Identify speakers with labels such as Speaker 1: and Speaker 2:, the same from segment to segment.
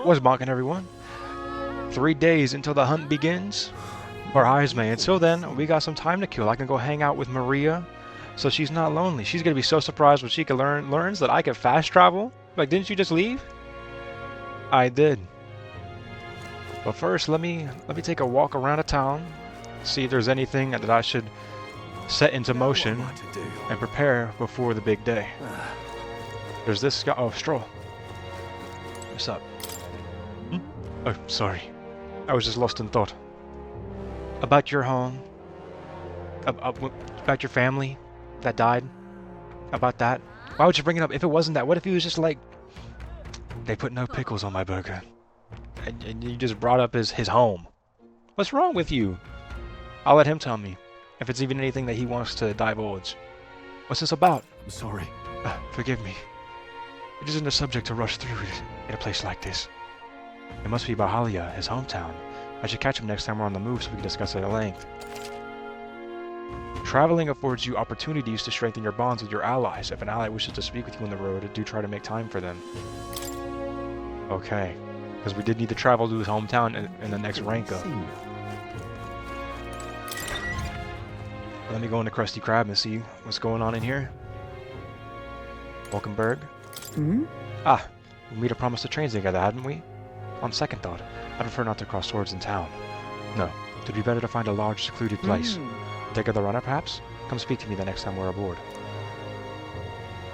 Speaker 1: What's bonking, everyone? 3 days until the hunt begins. Our eyes may. Until then, we got some time to kill. I can go hang out with Maria, so she's not lonely. She's gonna be so surprised when she learns that I can fast travel. Like, didn't you just leave? I did. But first, let me take a walk around the town, see if there's anything that I should set into motion and prepare before the big day. There's this guy. Oh, Stroll. What's up? Oh, sorry. I was just lost in thought. About your home. About your family that died. About that. Why would you bring it up if it wasn't that? What if he was just like, they put no pickles on my burger, and you just brought up his home? What's wrong with you? I'll let him tell me, if it's even anything that he wants to divulge. What's this about?
Speaker 2: I'm sorry.
Speaker 1: Forgive me. It isn't a subject to rush through in a place like this. It must be Bahalia, his hometown. I should catch him next time we're on the move so we can discuss it at length. Traveling affords you opportunities to strengthen your bonds with your allies. If an ally wishes to speak with you on the road, do try to make time for them. Okay, because we did need to travel to his hometown in the next rank up. Let me go into Krusty Krab and see what's going on in here. Wolkenberg. Ah, we made a promise to train together, hadn't we? On second thought, I prefer not to cross swords in town. No, it would be better to find a large, secluded place. Take her the runner, perhaps? Come speak to me the next time we're aboard.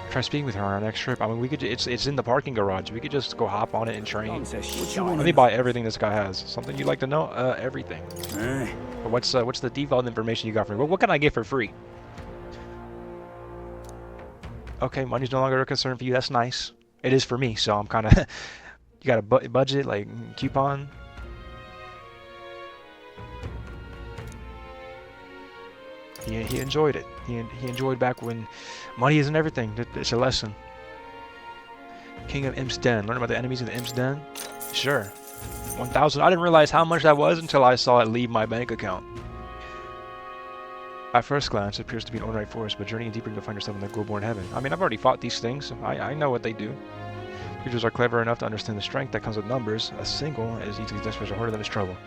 Speaker 1: Try speaking with her on our next trip. I mean, we could. It's in the parking garage. We could just go hop on it and train. Let me buy everything this guy has. Something you'd like to know? Everything. But what's the default information you got for me? What can I get for free? Okay, money's no longer a concern for you. That's nice. It is for me, so I'm kind of. You got a budget, like coupon? He enjoyed it. He enjoyed back when money isn't everything. It's a lesson. King of Imp's Den. Learn about the enemies in the Imp's Den? Sure. 1,000. I didn't realize how much that was until I saw it leave my bank account. At first glance, it appears to be an ordinary forest, but journeying deeper, you'll find yourself in the Glowborn Heaven. I mean, I've already fought these things. So I know what they do. Creatures are clever enough to understand the strength that comes with numbers. A single is easily desperate or harder than its trouble.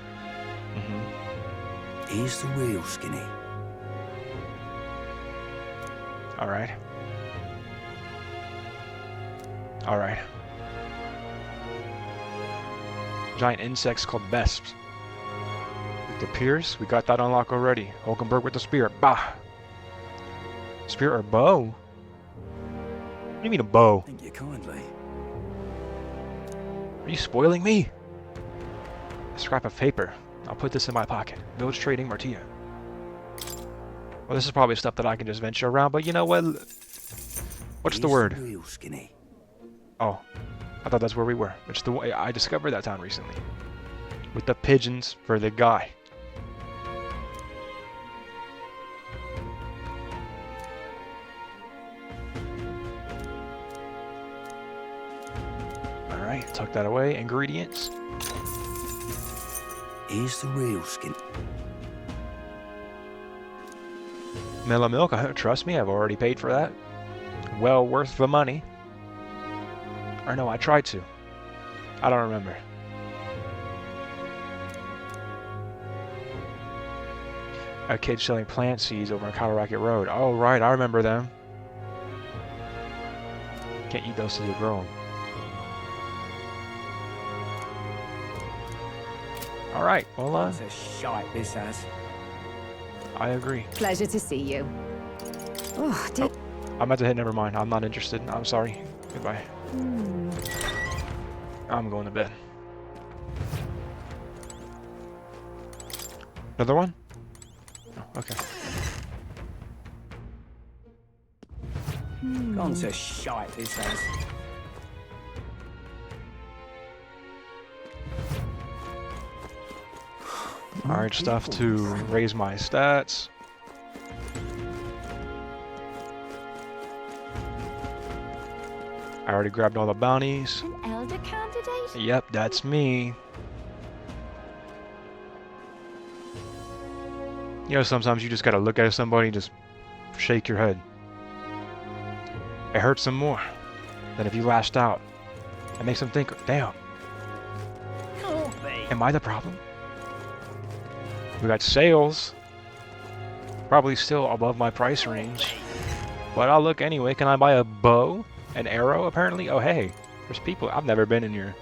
Speaker 2: Here's the real Skinny.
Speaker 1: Alright. Alright. Giant insects called vesps. With the pierce, we got that unlock already. Hulkenberg with the spear. Bah! Spear or bow? What do you mean a bow?
Speaker 2: Thank you kindly.
Speaker 1: Are you spoiling me? A scrap of paper. I'll put this in my pocket. Village Trading Martia. Well, this is probably stuff that I can just venture around, but you know what? What's the word?
Speaker 2: Real Skinny.
Speaker 1: Oh, I thought that's where we were. It's the way I discovered that town recently. With the pigeons for the guy. Alright, tuck that away. Ingredients.
Speaker 2: Here's the real Skinny.
Speaker 1: Mellow milk, trust me, I've already paid for that. Well worth the money. Or no, I tried to. I don't remember. A kid selling plant seeds over on Colorado Road. Oh, right, I remember them. Can't eat those till you grow them. Alright, well,
Speaker 2: It's a shite, this has.
Speaker 1: I agree.
Speaker 3: Pleasure to see you. Oh, dear.
Speaker 1: I'm about to hit never mind. I'm not interested. I'm sorry. Goodbye. I'm going to bed. Another one? Oh, okay.
Speaker 2: Gone to shite, this has.
Speaker 1: Alright, stuff to raise my stats. I already grabbed all the bounties.
Speaker 3: An elder candidate?
Speaker 1: Yep, that's me. You know, sometimes you just gotta look at somebody and just shake your head. It hurts them more than if you lashed out. It makes them think, damn, Am I the problem? We got sales. Probably still above my price range. But I'll look anyway. Can I buy a bow? An arrow, apparently? Oh, hey. There's people. I've never been in here.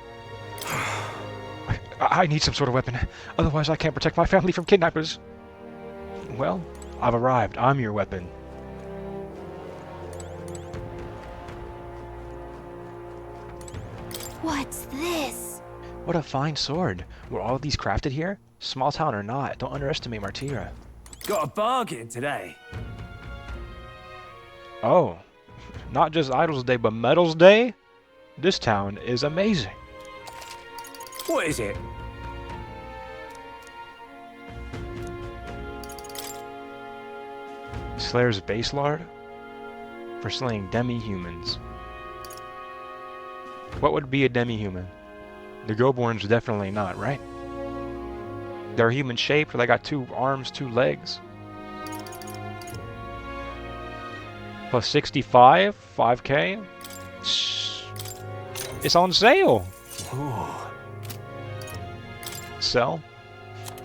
Speaker 1: I need some sort of weapon. Otherwise, I can't protect my family from kidnappers. Well, I've arrived. I'm your weapon.
Speaker 3: What's this?
Speaker 1: What a fine sword. Were all of these crafted here? Small town or not, don't underestimate Martira.
Speaker 2: Got a bargain today.
Speaker 1: Oh, not just Idols Day, but Metals Day? This town is amazing.
Speaker 2: What is it?
Speaker 1: Slayer's base lord? For slaying demi-humans. What would be a demi-human? The Goborn's definitely not, right? They're human shaped, they got 2 arms, 2 legs. Plus 65, 5k. It's on sale.
Speaker 2: Ooh.
Speaker 1: Sell?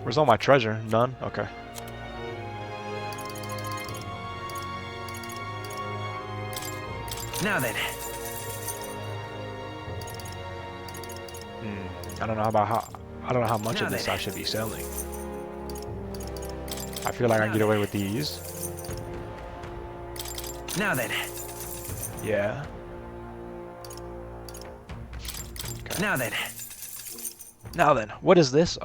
Speaker 1: Where's all my treasure? None? Okay.
Speaker 2: Now then.
Speaker 1: I don't know how much of this I should be selling. I feel like I can get away with these.
Speaker 2: Now then.
Speaker 1: Yeah. Okay.
Speaker 2: Now then.
Speaker 1: Now then, what is this?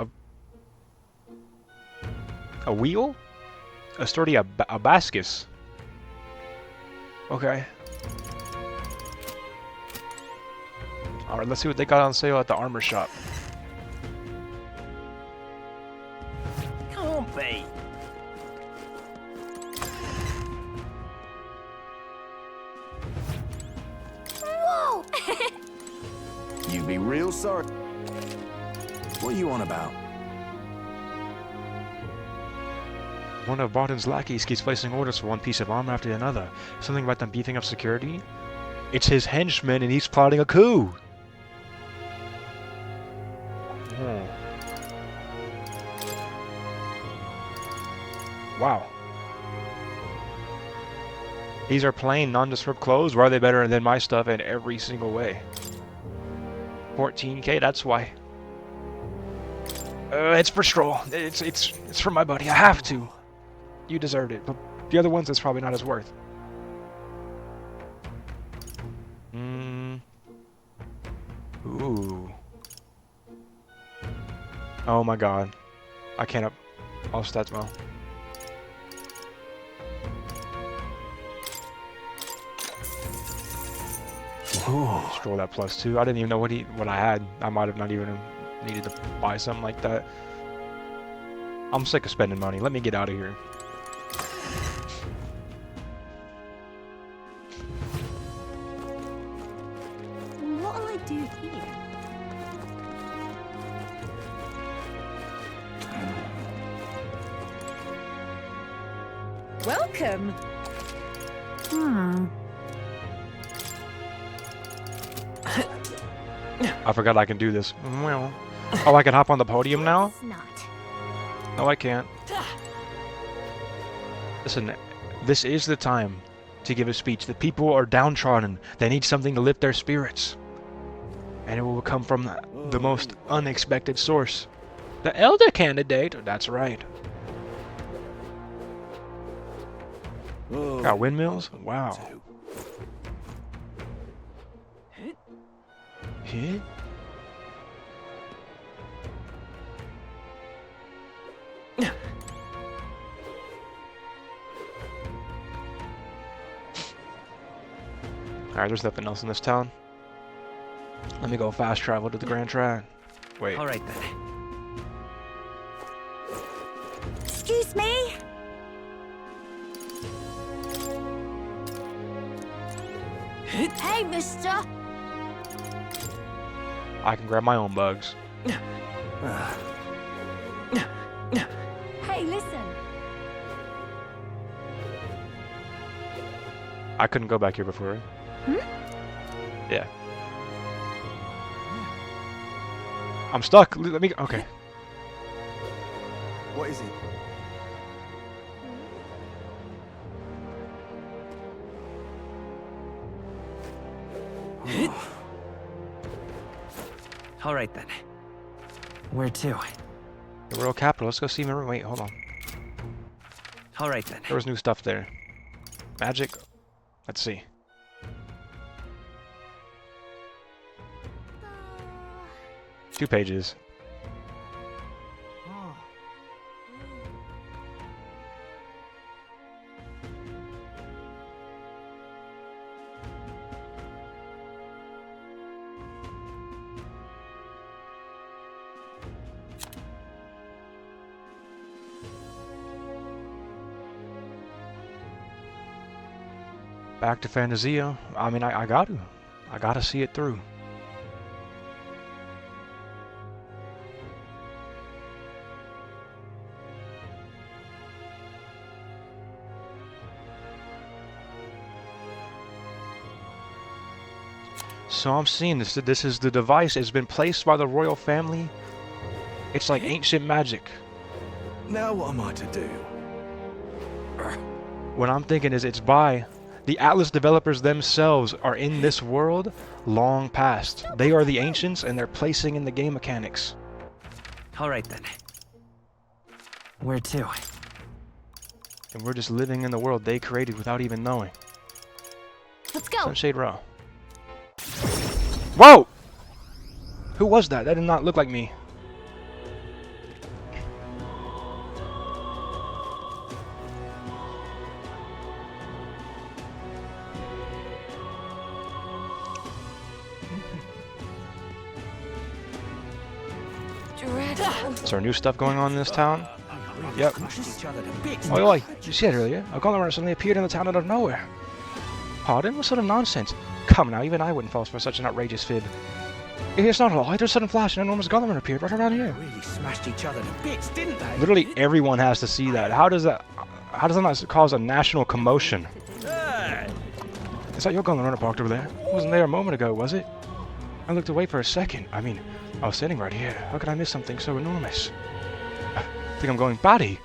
Speaker 1: A wheel? A sturdy abascus. Okay. Alright, let's see what they got on sale at the armor shop.
Speaker 2: Can't be.
Speaker 3: Whoa!
Speaker 2: You be real sorry. What are you on about?
Speaker 1: One of Barton's lackeys keeps placing orders for one piece of armor after another. Something about them beefing up security? It's his henchman and he's plotting a coup! Wow. These are plain, nondescript clothes. Why are they better than my stuff in every single way? 14k, that's why. It's for Stroll. It's for my buddy. I have to. You deserved it. But the other ones, it's probably not as worth. Ooh. Oh my god. I can't up. Oh, stats well. Stroll that +2. I didn't even know what I had. I might have not even needed to buy something like that. I'm sick of spending money. Let me get out of here.
Speaker 3: What'll I do here? Welcome.
Speaker 1: I forgot I can do this. Well, oh, I can hop on the podium now?
Speaker 3: It's not.
Speaker 1: No, I can't. Listen, this is the time to give a speech. The people are downtrodden. They need something to lift their spirits. And it will come from the most unexpected source. The elder candidate. That's right. Got windmills? Wow. Hit? Alright, there's nothing else in this town. Let me go fast travel to the Grand Trad. Wait.
Speaker 2: Alright then.
Speaker 3: Excuse me? Hey, mister!
Speaker 1: I can grab my own bugs.
Speaker 3: Hey, listen!
Speaker 1: I couldn't go back here before, right? Yeah. I'm stuck. Let me. Okay.
Speaker 2: What is it?
Speaker 4: All right then. Where to?
Speaker 1: The royal capital. Let's go see Maroon. Wait, hold on.
Speaker 4: All right then.
Speaker 1: There was new stuff there. Magic. Let's see. Two pages. Back to Fantasio. I mean, I gotta see it through. So I'm seeing this. This is the device. It's been placed by the royal family. It's like ancient magic.
Speaker 2: Now what am I to do?
Speaker 1: What I'm thinking is it's by the Atlas developers themselves are in this world long past. They are the ancients and they're placing in the game mechanics.
Speaker 4: All right then. Where to?
Speaker 1: And we're just living in the world they created without even knowing.
Speaker 3: Let's go.
Speaker 1: Sunshade Row. Whoa! Who was that? That did not look like me.
Speaker 3: Dreadful.
Speaker 1: Is there new stuff going on in this town? Yep.
Speaker 4: Each other to bits.
Speaker 1: Oi, oi, you said earlier, a golem suddenly appeared in the town out of nowhere. Pardon? What sort of nonsense? Come now, even I wouldn't fall for such an outrageous fib. It's not a lie, there's a sudden flash and an enormous golem appeared right around here.
Speaker 4: Really smashed each other to bits, didn't they?
Speaker 1: Literally everyone has to see that. How does that not cause a national commotion? Is that your golem runner parked over there? It wasn't there a moment ago, was it? I looked away for a second. I mean, I was sitting right here. How could I miss something so enormous? I think I'm going batty.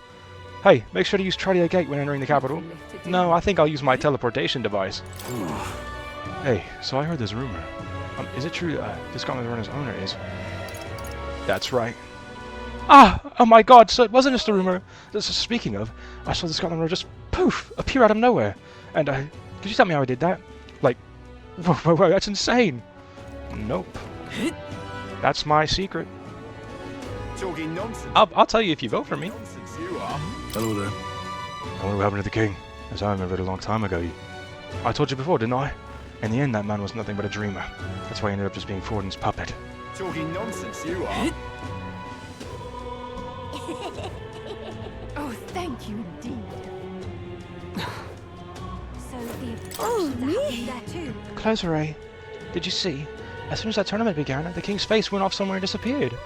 Speaker 1: Hey, make sure to use Tridia Gate when entering the capital. No, I think I'll use my teleportation device. Hey, so I heard this rumor. Is it true this Gauntlet Runner's owner is... That's right. Ah! Oh my god, so it wasn't just a rumor. Speaking of, I saw this Gauntlet Runner just poof! Appear out of nowhere. And, could you tell me how I did that? Like, whoa, that's insane! Nope. That's my secret.
Speaker 2: Talking nonsense.
Speaker 1: I'll tell you if you vote for me.
Speaker 2: Nonsense you are.
Speaker 1: Hello there. I wonder what happened to the king. As I remember it a long time ago. I told you before, didn't I? In the end, that man was nothing but a dreamer. That's why he ended up just being Forden's puppet.
Speaker 2: Talking nonsense you are.
Speaker 3: Oh, thank you indeed. So the abductions are happening there too.
Speaker 1: Closeray, did you see? As soon as that tournament began, the king's face went off somewhere and disappeared.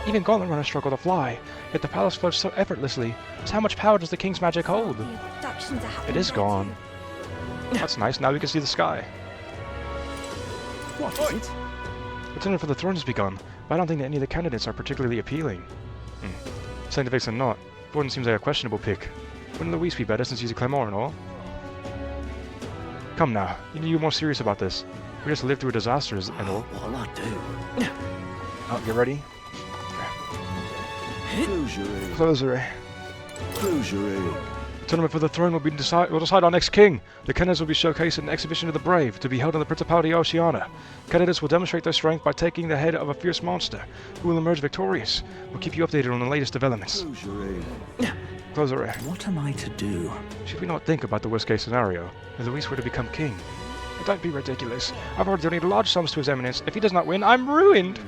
Speaker 1: Even Gauntlet Runner struggled to fly, yet the palace floats so effortlessly. So how much power does the king's magic hold?
Speaker 3: The abductions are happening
Speaker 1: It is
Speaker 3: there
Speaker 1: gone. That's nice, now we can see the sky.
Speaker 4: What is it?
Speaker 1: The tournament for the throne has begun, but I don't think that any of the candidates are particularly appealing. Scientifics or not, Borden seems like a questionable pick. Wouldn't Louise be better since he's a Claymore and all? Come now, you need to be more serious about this. We just lived through a disaster and all.
Speaker 4: What'll I do?
Speaker 1: Oh, get ready.
Speaker 2: Closeray.
Speaker 1: Closeray.
Speaker 2: Closeray.
Speaker 1: The tournament for the throne will decide our next king. The candidates will be showcased in an exhibition of the brave to be held in the Principality of Oceania. Candidates will demonstrate their strength by taking the head of a fierce monster, who will emerge victorious. We'll keep you updated on the latest developments.
Speaker 2: Closeray.
Speaker 1: Closeray.
Speaker 4: What am I to do?
Speaker 1: Should we not think about the worst case scenario? If Luis were to become king? Don't be ridiculous. I've already donated large sums to his eminence. If he does not win, I'm ruined.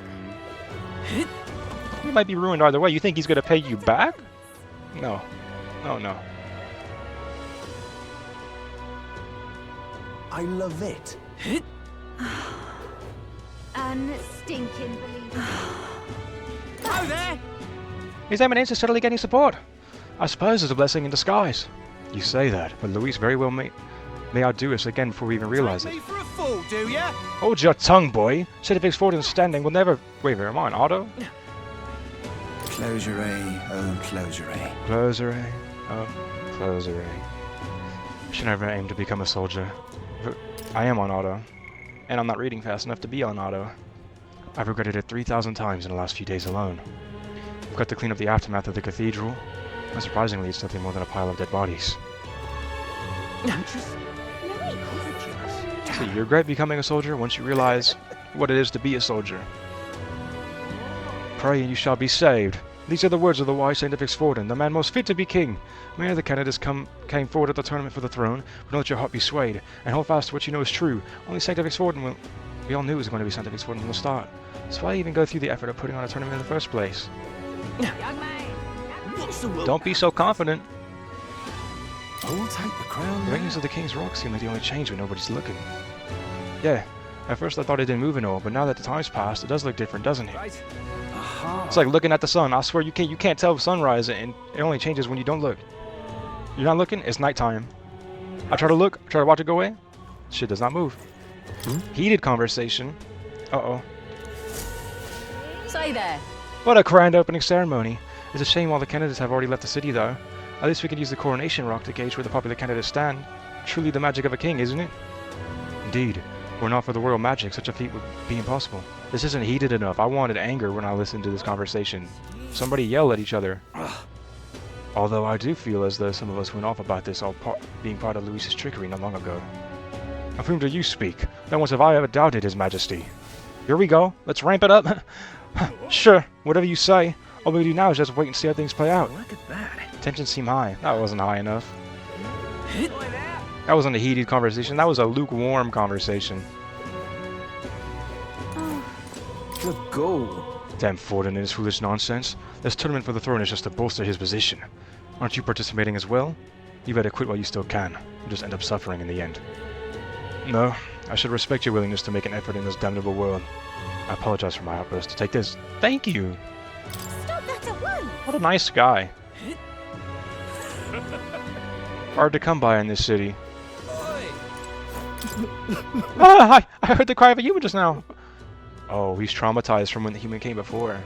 Speaker 1: You might be ruined either way. You think he's going to pay you back? No. No, no.
Speaker 2: I love it.
Speaker 3: Unstinking believable.
Speaker 4: Oh there!
Speaker 1: His eminence is suddenly getting support. I suppose it's a blessing in disguise. You say that, but Luis very well may outdo us again before we even realize it.
Speaker 4: Take me for a fool, do ya?
Speaker 1: Hold your tongue, boy. Saint Vic's Forden standing will never... Wait, am I on auto?
Speaker 2: Closure A, oh closure A.
Speaker 1: Closer A. Oh, closer A. Should never aim to become a soldier. But I am on auto. And I'm not reading fast enough to be on auto. I've regretted it 3,000 times in the last few days alone. I've got to clean up the aftermath of the cathedral. Unsurprisingly, it's nothing more than a pile of dead bodies. So you regret becoming a soldier once you realize what it is to be a soldier. Pray and you shall be saved. These are the words of the wise Saint Vic's Forden, the man most fit to be king. Many of the candidates came forward at the tournament for the throne, but don't let your heart be swayed, and hold fast to what you know is true. Only Saint Vic's Forden we all knew it was going to be Saint Vic's Forden from the start. So why even go through the effort of putting on a tournament in the first place? Don't be so confident.
Speaker 2: I'll take the crown.
Speaker 1: The rings of the King's Rock seem like they only change when nobody's looking. Yeah, at first I thought it didn't move and all, but now that the time's passed, it does look different, doesn't it?
Speaker 4: Right.
Speaker 2: Aha.
Speaker 1: It's like looking at the sun. I swear you can't tell sunrise, and it only changes when you don't look. You're not looking, it's nighttime. I try to look, try to watch it go away. Shit does not move. Heated conversation. Uh-oh.
Speaker 5: Say there.
Speaker 1: What a grand opening ceremony. It's a shame all the candidates have already left the city, though. At least we can use the coronation rock to gauge where the popular candidates stand. Truly the magic of a king, isn't it? Indeed. Were not for the royal magic, such a feat would be impossible. This isn't heated enough. I wanted anger when I listened to this conversation. Somebody yell at each other. Although I do feel as though some of us went off about this all being part of Luis's trickery not long ago. Of whom do you speak? Not once have I ever doubted his majesty. Here we go. Let's ramp it up. Sure, whatever you say. All we do now is just wait and see how things play out.
Speaker 4: Look at that.
Speaker 1: Tensions seem high. That wasn't high enough. That wasn't a heated conversation. That was a lukewarm conversation.
Speaker 2: Good goal.
Speaker 1: Damn Forden and his foolish nonsense. This tournament for the throne is just to bolster his position. Aren't you participating as well? You better quit while you still can. You'll just end up suffering in the end. No, I should respect your willingness to make an effort in this damnable world. I apologize for my outburst. Take this. Thank you.
Speaker 3: Stop that at once!
Speaker 1: What a nice guy. Hard to come by in this city. Ah, I heard the cry of a human just now. Oh, he's traumatized from when the human came before.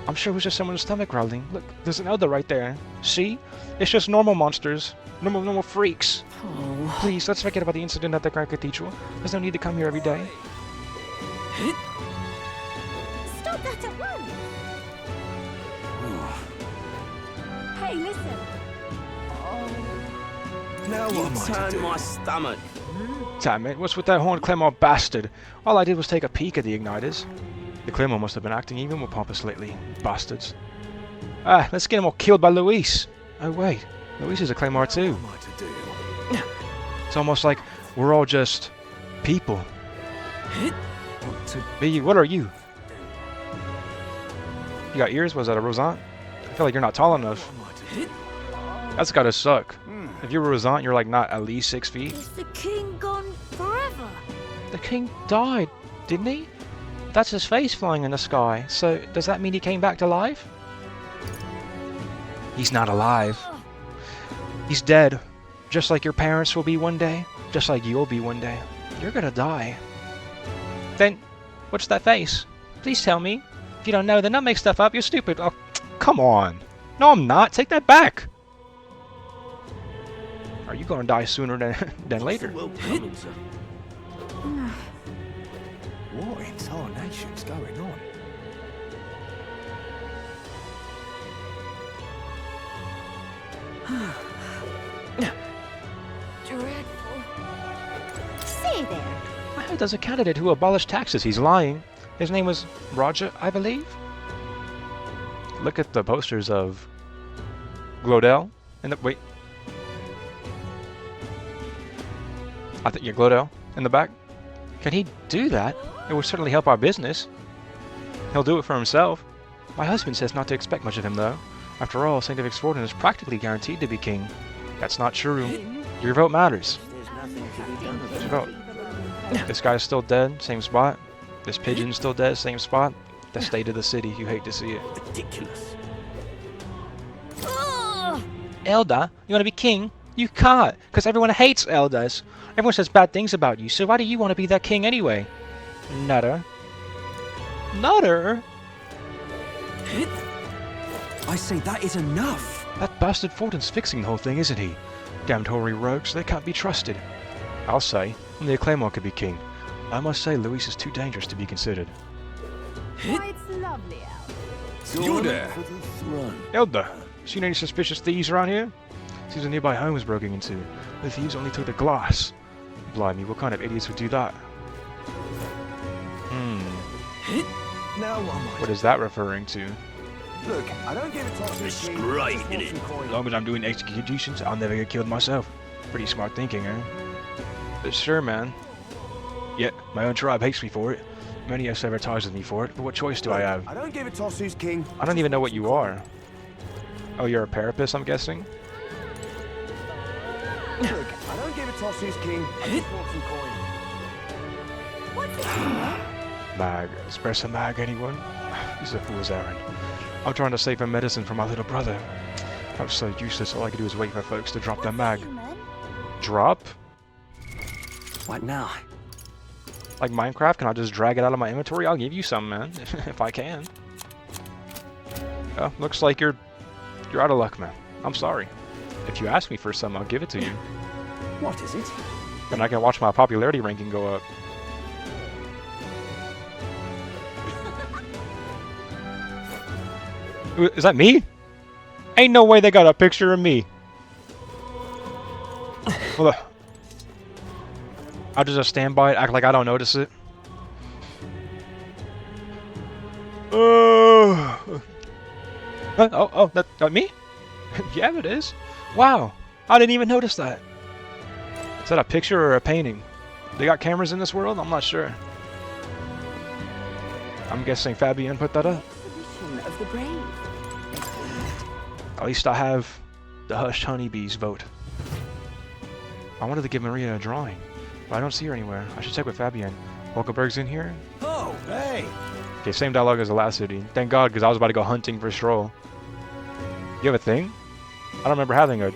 Speaker 1: I'm sure it was just someone's stomach growling. Look, there's an elder right there. See? It's just normal monsters. Normal freaks.
Speaker 5: Oh.
Speaker 1: Please, let's forget about the incident at the Grand Cathedral. There's no need to come here every day.
Speaker 3: Stop that at once! Hey, listen.
Speaker 2: Now
Speaker 4: You
Speaker 2: what am I to
Speaker 4: turned
Speaker 2: do?
Speaker 4: my stomach.
Speaker 1: Damn it, what's with that horned Claymore bastard? All I did was take a peek at the igniters. The Claymore must have been acting even more pompous lately. Bastards. Ah, let's get them all killed by Luis. Oh wait, Luis is a Claymore too.
Speaker 2: What am I to do?
Speaker 1: It's almost like we're all just people.
Speaker 2: What to
Speaker 1: Biggie, what are you? You got ears? Was that a Rosant? I feel like you're not tall enough.
Speaker 2: what am I to do?
Speaker 1: That's gotta suck. If you're a Rosant, you're like not at least 6 feet.
Speaker 3: Is the king gone forever?
Speaker 1: The king died, didn't he? That's his face flying in the sky. So does that mean he came back to life? He's not alive. He's dead. Just like your parents will be one day. Just like you'll be one day. You're gonna die. Then, what's that face? Please tell me. If you don't know, then don't make stuff up. You're stupid. Oh, come on. No, I'm not. Take that back. Are you gonna die sooner than later?
Speaker 2: Well, sir. What in tarnation's going on?
Speaker 3: Dreadful. See there.
Speaker 1: I heard there's a candidate who abolished taxes. He's lying. His name was Roger, I believe. Look at the posters of Glodell. And the wait. I think Glodell in the back. Can he do that? It would certainly help our business. He'll do it for himself. My husband says not to expect much of him, though. After all, Saint Vic's Forden is practically guaranteed to be king. That's not true. Your vote matters. What's your vote? This guy's still dead, same spot. This pigeon's still dead, same spot. The state of the city, you hate to see it.
Speaker 4: Ridiculous.
Speaker 3: Ugh.
Speaker 1: Elda, you want to be king? You can't, because everyone hates elders. Everyone says bad things about you, so why do you want to be that king anyway? Nutter. Nutter?
Speaker 4: I say that is enough.
Speaker 1: That bastard Fulton's fixing the whole thing, isn't he? Damned hoary rogues, they can't be trusted. I'll say, only a claymore could be king. I must say, Luis is too dangerous to be considered.
Speaker 3: Why, it's lovely out.
Speaker 2: You
Speaker 4: there.
Speaker 2: For the throne.
Speaker 1: Elder, seen any suspicious thieves around here? Seems a nearby home was broken into. The thieves only took the glass. Blimey, what kind of idiots would do that?
Speaker 2: Now what am I?
Speaker 1: What is that referring to?
Speaker 2: Look, I don't give a toss who's king.
Speaker 4: great,
Speaker 2: I just want
Speaker 4: innit?
Speaker 2: some coin.
Speaker 1: As long as I'm doing executions, I'll never get killed myself. Pretty smart thinking, eh? But sure, man. Yeah, my own tribe hates me for it. Many have severed ties with me for it, but what choice do I have?
Speaker 2: I don't give a toss who's king.
Speaker 1: I don't even know what you are. Oh, you're a parapist, I'm guessing?
Speaker 2: Look, I don't give a toss who's king. I just want some coin.
Speaker 3: What's it?
Speaker 1: Mag. Espresso mag, anyone? This is a fool's errand. I'm trying to save a medicine for my little brother. I'm so useless, all I can do is wait for folks to drop their mag. Drop?
Speaker 4: What now?
Speaker 1: Like Minecraft, can I just drag it out of my inventory? I'll give you some, man, if I can. Oh, looks like you're out of luck, man. I'm sorry. If you ask me for some, I'll give it to you.
Speaker 4: What is it?
Speaker 1: Then I can watch my popularity ranking go up. Is that me? Ain't no way they got a picture of me. Well, I'll just stand by it, act like I don't notice it. That me? Yeah, it is. Wow, I didn't even notice that. Is that a picture or a painting? They got cameras in this world? I'm not sure. I'm guessing Fabian put that up.
Speaker 3: Exhibition of the brave.
Speaker 1: At least I have the hushed honeybees vote. I wanted to give Maria a drawing, but I don't see her anywhere. I should check with Fabian. Wolkeberg's in here?
Speaker 4: Oh, hey.
Speaker 1: Okay, same dialogue as the last city. Thank God, because I was about to go hunting for Stroll. You have a thing? I don't remember having a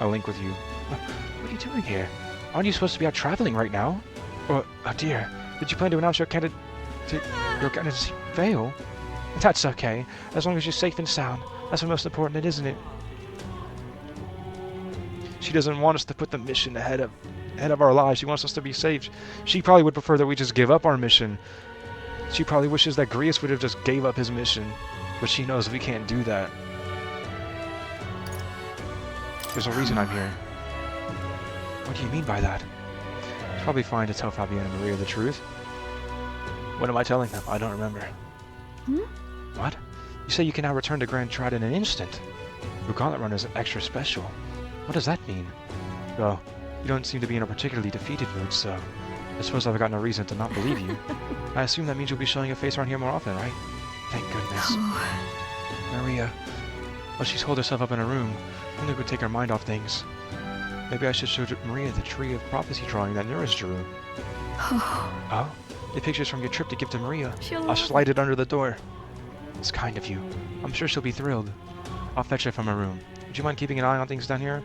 Speaker 1: link with you. What are you doing here? Aren't you supposed to be out traveling right now? Oh dear. Did you plan to announce your candidacy fail? That's okay, as long as you're safe and sound. That's the most important, isn't it? She doesn't want us to put the mission ahead of our lives. She wants us to be safe. She probably would prefer that we just give up our mission. She probably wishes that Grius would have just gave up his mission, but she knows we can't do that. There's a reason I'm here. What do you mean by that? It's probably fine to tell Fabian and Maria the truth. What am I telling them? I don't remember. What? You say you can now return to Grand Trad in an instant. Your gauntlet run is extra special. What does that mean? Well, you don't seem to be in a particularly defeated mood, so I suppose I've got no reason to not believe you. I assume that means you'll be showing your face around here more often, right? Thank goodness. Maria. Well, she's holed herself up in a room. I think it would take her mind off things. Maybe I should show Maria the tree of prophecy drawing that Neris drew. Oh? The pictures from your trip to give to Maria. I'll slide it under the door. It's kind of you. I'm sure she'll be thrilled. I'll fetch it from her room. Would you mind keeping an eye on things down here?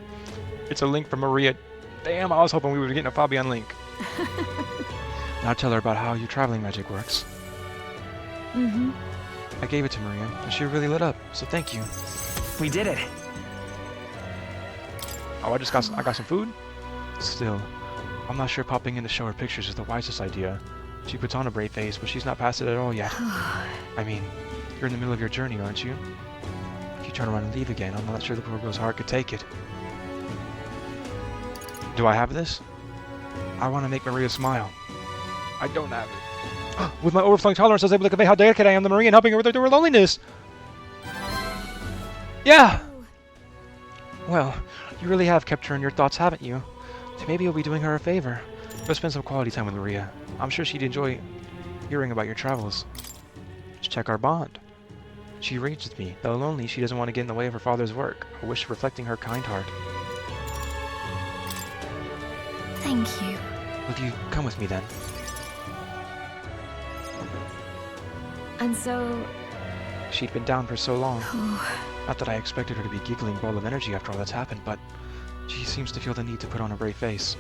Speaker 1: It's a link from Maria. Damn, I was hoping we were getting a Fabian link. Now tell her about how your traveling magic works. I gave it to Maria, and she really lit up, so thank you.
Speaker 4: We did it.
Speaker 1: Oh, I got some food? Still, I'm not sure popping in to show her pictures is the wisest idea. She puts on a brave face, but she's not past it at all yet. I mean, you're in the middle of your journey, aren't you? If you turn around and leave again, I'm not sure the poor girl's heart could take it. Do I have this? I want to make Maria smile. I don't have it. With my overflowing tolerance, I was able to convey how delicate I am to Maria and helping her with her loneliness. Yeah! Well, you really have kept her in your thoughts, haven't you? So maybe you'll be doing her a favor. Go spend some quality time with Maria. I'm sure she'd enjoy hearing about your travels. Just check our bond. She agrees with me. Though lonely, she doesn't want to get in the way of her father's work, a wish reflecting her kind heart.
Speaker 3: Thank you.
Speaker 1: Will you come with me then?
Speaker 3: And so...
Speaker 1: She'd been down for so long. Not that I expected her to be a giggling ball of energy after all that's happened, but She seems to feel the need to put on a brave face.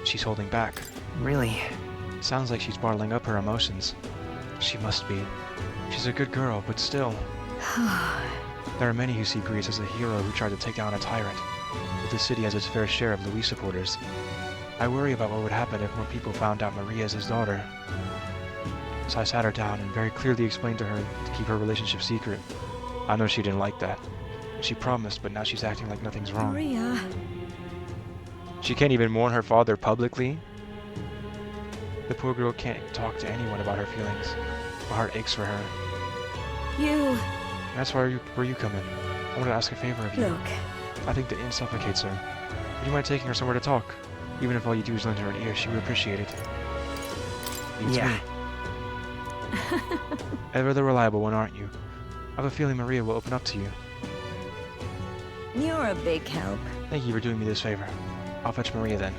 Speaker 1: She's holding back.
Speaker 4: Really?
Speaker 1: Sounds like she's bottling up her emotions. She must be. She's a good girl, but still. There are many who see Grease as a hero who tried to take down a tyrant, but the city has its fair share of Louis supporters. I worry about what would happen if more people found out Maria is his daughter. So I sat her down and very clearly explained to her to keep her relationship secret. I know she didn't like that. She promised, but now she's acting like nothing's wrong.
Speaker 3: Maria.
Speaker 1: She can't even mourn her father publicly. The poor girl can't talk to anyone about her feelings. My heart aches for her.
Speaker 3: You.
Speaker 1: That's where you come in. I want to ask a favor of you.
Speaker 3: Look.
Speaker 1: I think the inn suffocates her. Would you mind taking her somewhere to talk? Even if all you do is lend her an ear, she would appreciate it. Beats
Speaker 4: Yeah.
Speaker 1: me. Ever the reliable one, aren't you? I have a feeling Maria will open up to you.
Speaker 3: You're a big help.
Speaker 1: Thank you for doing me this favor. I'll fetch Maria then.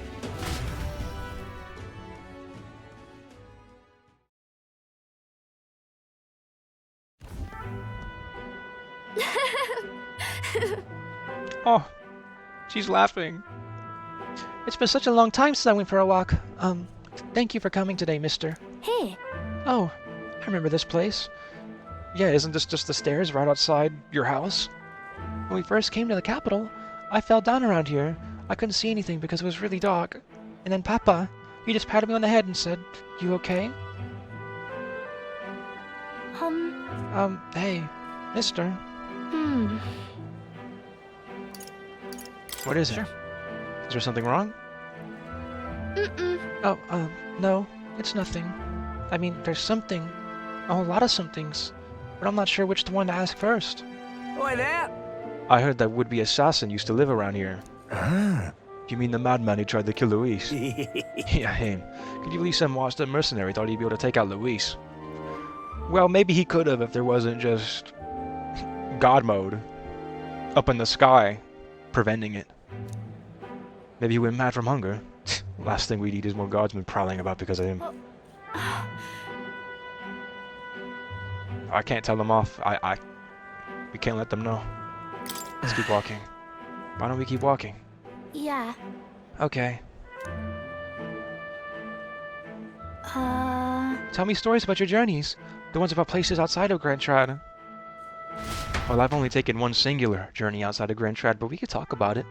Speaker 1: Oh, she's laughing. It's been such a long time since I went for a walk. Thank you for coming today, mister.
Speaker 3: Here.
Speaker 1: Oh, I remember this place. Yeah, isn't this just the stairs right outside your house? When we first came to the capital, I fell down around here. I couldn't see anything because it was really dark. And then Papa, he just patted me on the head and said, "You okay?" Hey, mister. What is it?
Speaker 4: Sure.
Speaker 1: Is there something wrong? Oh, no, it's nothing. I mean, there's something. A whole lot of somethings. But I'm not sure which one to ask first.
Speaker 4: Oi there!
Speaker 1: I heard that would-be assassin used to live around here.
Speaker 2: Ah.
Speaker 1: You mean the madman who tried to kill Luis? Yeah, him. Could you believe some washed-up mercenary thought he'd be able to take out Luis? Well, maybe he could have if there wasn't just God mode up in the sky preventing it. Maybe he went mad from hunger. Last thing we need is more guardsmen prowling about because of him. I can't tell them off. We can't let them know. Let's keep walking. Why don't we keep walking?
Speaker 3: Yeah.
Speaker 1: Okay. Tell me stories about your journeys. The ones about places outside of Grand Trad. Well, I've only taken one singular journey outside of Grand Trad, but we could talk about it.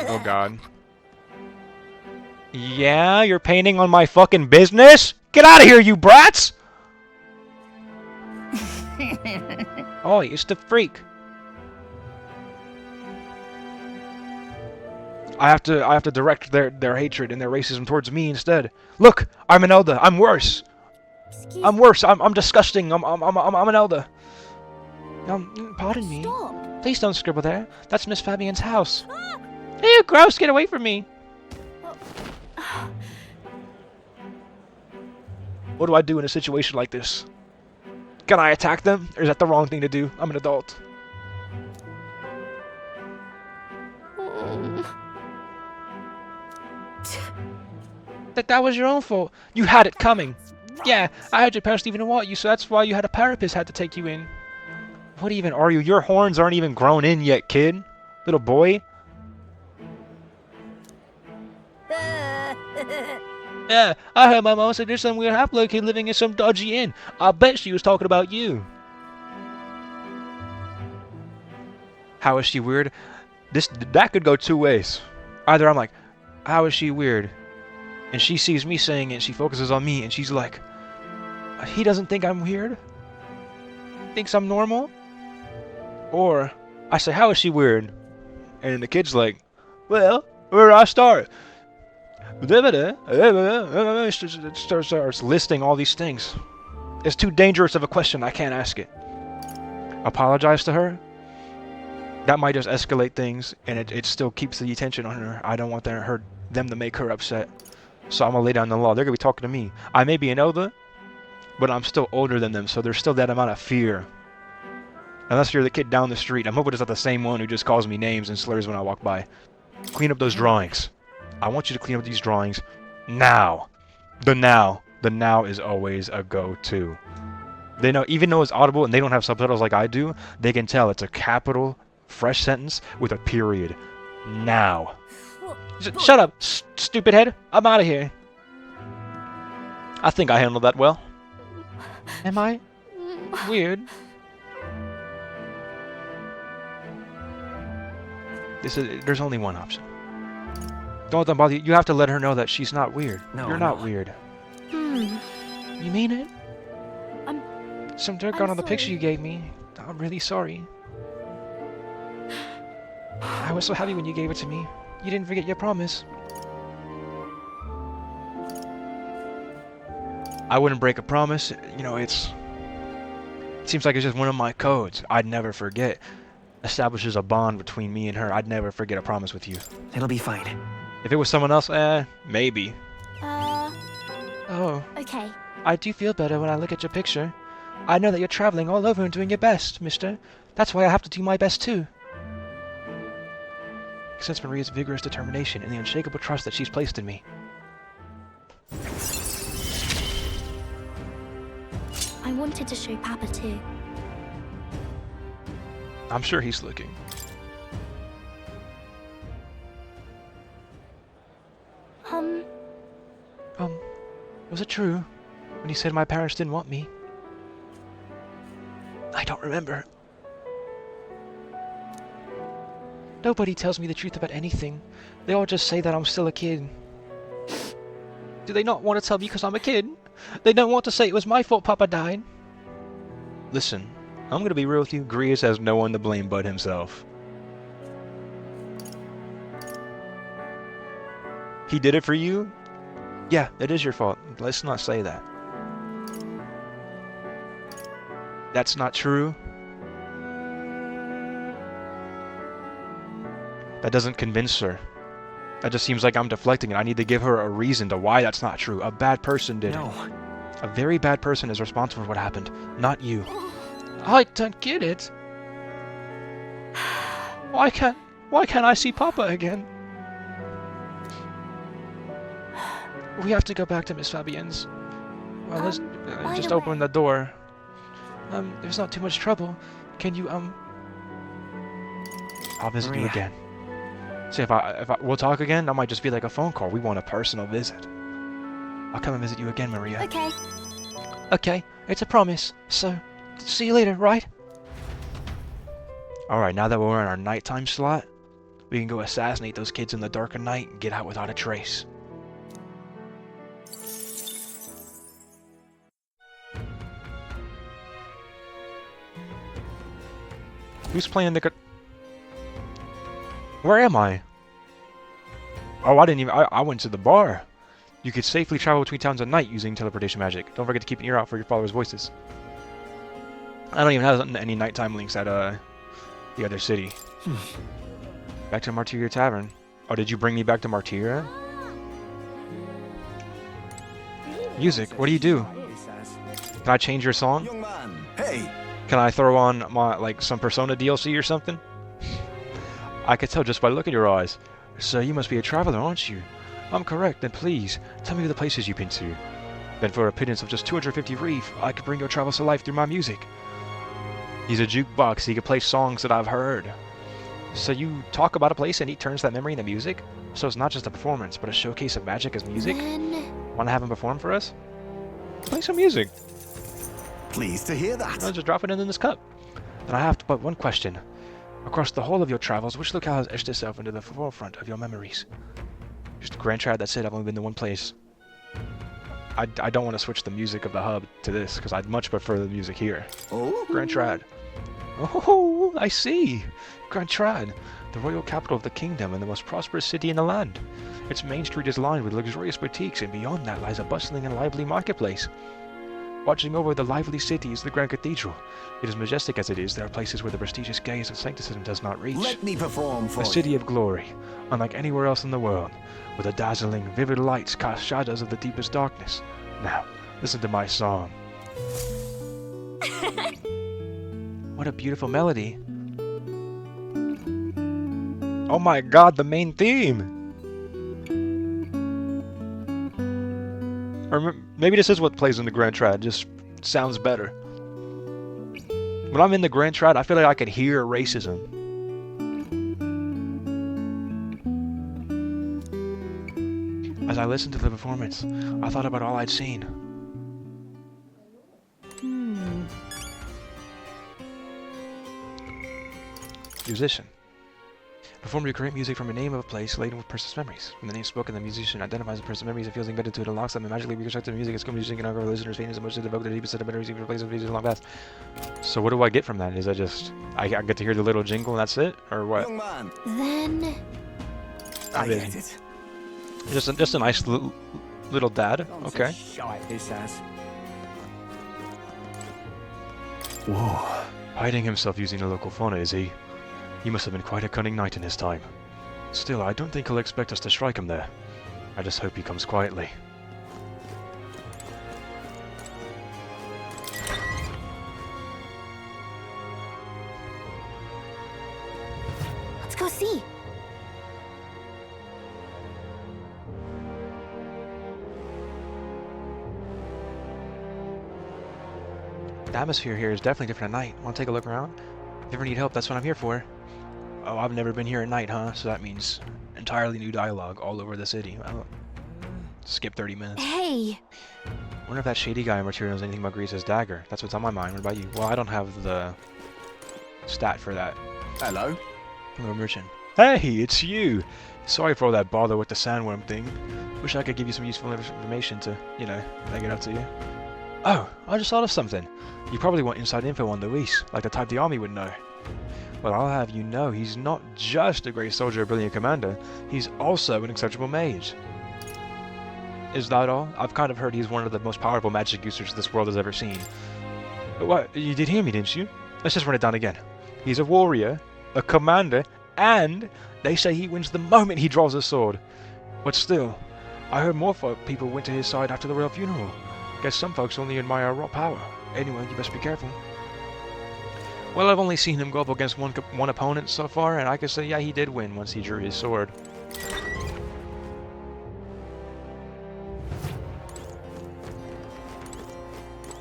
Speaker 1: Oh god. Yeah, you're painting on my fucking business? Get out of here, you brats! Oh, it's the freak. I have to direct their hatred and their racism towards me instead. Look, I'm an Elder. I'm worse. I'm worse. I'm disgusting. I'm an Elder. Pardon me.
Speaker 3: Stop.
Speaker 1: Please don't scribble there. That's Miss Fabian's house. Ew, gross! Get away from me. What do I do in a situation like this? Can I attack them? Or is that the wrong thing to do? I'm an adult. That was your own fault. You had it coming. Yeah, I heard your parents didn't even want you, so that's why you had a parapet had to take you in. What even are you? Your horns aren't even grown in yet, kid. Little boy. Yeah, I heard my mom say there's some weird half-blood kid living in some dodgy inn. I bet she was talking about you. How is she weird? That could go two ways. Either I'm like, how is she weird? And she sees me saying it, and she focuses on me, and she's like, he doesn't think I'm weird? Thinks I'm normal? Or I say, how is she weird? And the kid's like, well, where do I start? Starts listing all these things. It's too dangerous of a question. I can't ask it. Apologize to her. That might just escalate things, and it still keeps the attention on her. I don't want them to make her upset. So I'm gonna lay down the law. They're gonna be talking to me. I may be an elder, but I'm still older than them, so there's still that amount of fear. Unless you're the kid down the street. I'm hoping it's not the same one who just calls me names and slurs when I walk by. Clean up those drawings. I want you to clean up these drawings now. The the now is always a go-to. They know, even though it's audible and they don't have subtitles like I do, they can tell it's a capital, fresh sentence with a period. Now. Shut up, stupid head. I'm out of here. I think I handled that well. Am I? Weird. There's only one option. Don't let them bother you. You have to let her know that she's not weird.
Speaker 4: No,
Speaker 1: You're not weird. You mean it? Some dirt got on the picture you gave me. I'm really sorry. I was so happy when you gave it to me. You didn't forget your promise. I wouldn't break a promise. You know, it seems like it's just one of my codes. I'd never forget. Establishes a bond between me and her. I'd never forget a promise with you.
Speaker 4: It'll be fine.
Speaker 1: If it was someone else, maybe. Oh.
Speaker 3: Okay.
Speaker 1: I do feel better when I look at your picture. I know that you're traveling all over and doing your best, mister. That's why I have to do my best too. I sense Maria's vigorous determination and the unshakable trust that she's placed in me.
Speaker 3: I wanted to show Papa too.
Speaker 1: I'm sure he's looking. Was it true when he said my parents didn't want me? I don't remember. Nobody tells me the truth about anything. They all just say that I'm still a kid. Do they not want to tell me because I'm a kid? They don't want to say it was my fault Papa died. Listen, I'm gonna be real with you. Grievous has no one to blame but himself. He did it for you? Yeah, it is your fault. Let's not say that. That's not true. That doesn't convince her. That just seems like I'm deflecting it. I need to give her a reason to why that's not true. A bad person did it. A very bad person is responsible for what happened, not you. I don't get it. Why can't I see Papa again? We have to go back to Miss Fabienne's. Well, let's just open the door. There's not too much trouble. Can you, I'll visit you again. See, if we'll talk again, that might just be like a phone call. We want a personal visit. I'll come and visit you again, Maria.
Speaker 3: Okay.
Speaker 1: Okay, it's a promise. So, see you later, right? Alright, now that we're in our nighttime slot, we can go assassinate those kids in the dark of night and get out without a trace. Who's playing the... Where am I? Oh, I didn't even... I went to the bar. You could safely travel between towns at night using teleportation magic. Don't forget to keep an ear out for your followers' voices. I don't even have any nighttime links at the other city. Back to Martyria Tavern. Oh, did you bring me back to Martyria? Music, what do you do? Can I change your song?
Speaker 2: Young man, hey!
Speaker 1: Can I throw on my, like, some Persona DLC or something? I could tell just by looking at your eyes. So you must be a traveler, aren't you? I'm correct, then please, tell me the places you've been to. Then for a pittance of just 250 reef, I could bring your travels to life through my music. He's a jukebox, he could play songs that I've heard. So you talk about a place and he turns that memory into music? So it's not just a performance, but a showcase of magic as music? Want to have him perform for us? Play some music.
Speaker 2: Pleased to hear that.
Speaker 1: I'll just drop it in this cup. Then I have but one question. Across the whole of your travels, which locale has etched itself into the forefront of your memories? Just Grand Trad, that's it. I've only been to one place. I don't want to switch the music of the hub to this, because I'd much prefer the music here.
Speaker 2: Oh?
Speaker 1: Grand Trad. Oh, I see. Grand Trad, the royal capital of the kingdom and the most prosperous city in the land. Its main street is lined with luxurious boutiques, and beyond that lies a bustling and lively marketplace. Watching over the lively city is the Grand Cathedral. It is majestic as it is, there are places where the prestigious gaze of sancticism does not reach.
Speaker 2: Let me perform for
Speaker 1: The city of glory, unlike anywhere else in the world, where the dazzling, vivid lights cast shadows of the deepest darkness. Now, listen to my song. What a beautiful melody. Oh my god, the main theme! Or maybe this is what plays in the Grand Trad. Just sounds better. When I'm in the Grand Trad, I feel like I could hear racism. As I listened to the performance, I thought about all I'd seen. Musician. Perform to create music from a name of a place laden with person's memories. When the name spoken, the musician identifies the person's memories and feels embedded to it, unlocks them, and magically reconstructs the music. It's good music and our listeners' feelings, emotions, evoke the deepest set of memories, even replace the music along past. So what do I get from that? Is I just I get to hear the little jingle and that's it, or what?
Speaker 2: Young man,
Speaker 3: Then
Speaker 2: I get it.
Speaker 1: Just a nice little dad. Okay.
Speaker 4: Shite, this has.
Speaker 2: Whoa.
Speaker 1: Hiding himself using the local fauna, is he? He must have been quite a cunning knight in his time. Still, I don't think he'll expect us to strike him there. I just hope he comes quietly.
Speaker 3: let's go see.
Speaker 1: The atmosphere here is definitely different at night. Want to take a look around? If you ever need help, that's what I'm here for. Oh, I've never been here at night, huh? So that means entirely new dialogue all over the city. I'll skip 30 minutes.
Speaker 3: Hey,
Speaker 1: Wonder if that shady guy in Material knows anything about Grease's dagger. That's what's on my mind. What about you? Well, I don't have the stat for that.
Speaker 2: Hello.
Speaker 1: Hello, merchant. Hey, it's you! Sorry for all that bother with the sandworm thing. Wish I could give you some useful information to, you know, make it up to you. Oh, I just thought of something. You probably want inside info on Luis, like the type the army would know. Well, I'll have you know he's not just a great soldier or brilliant commander, he's also an exceptional mage. Is that all? I've kind of heard he's one of the most powerful magic users this world has ever seen. What? You did hear me, didn't you? Let's just run it down again. He's a warrior, a commander, and they say he wins the moment he draws a sword. But still, I heard more people went to his side after the royal funeral. Guess some folks only admire raw power. Anyway, you best be careful. Well, I've only seen him go up against one opponent so far, and I can say, yeah, he did win once he drew his sword.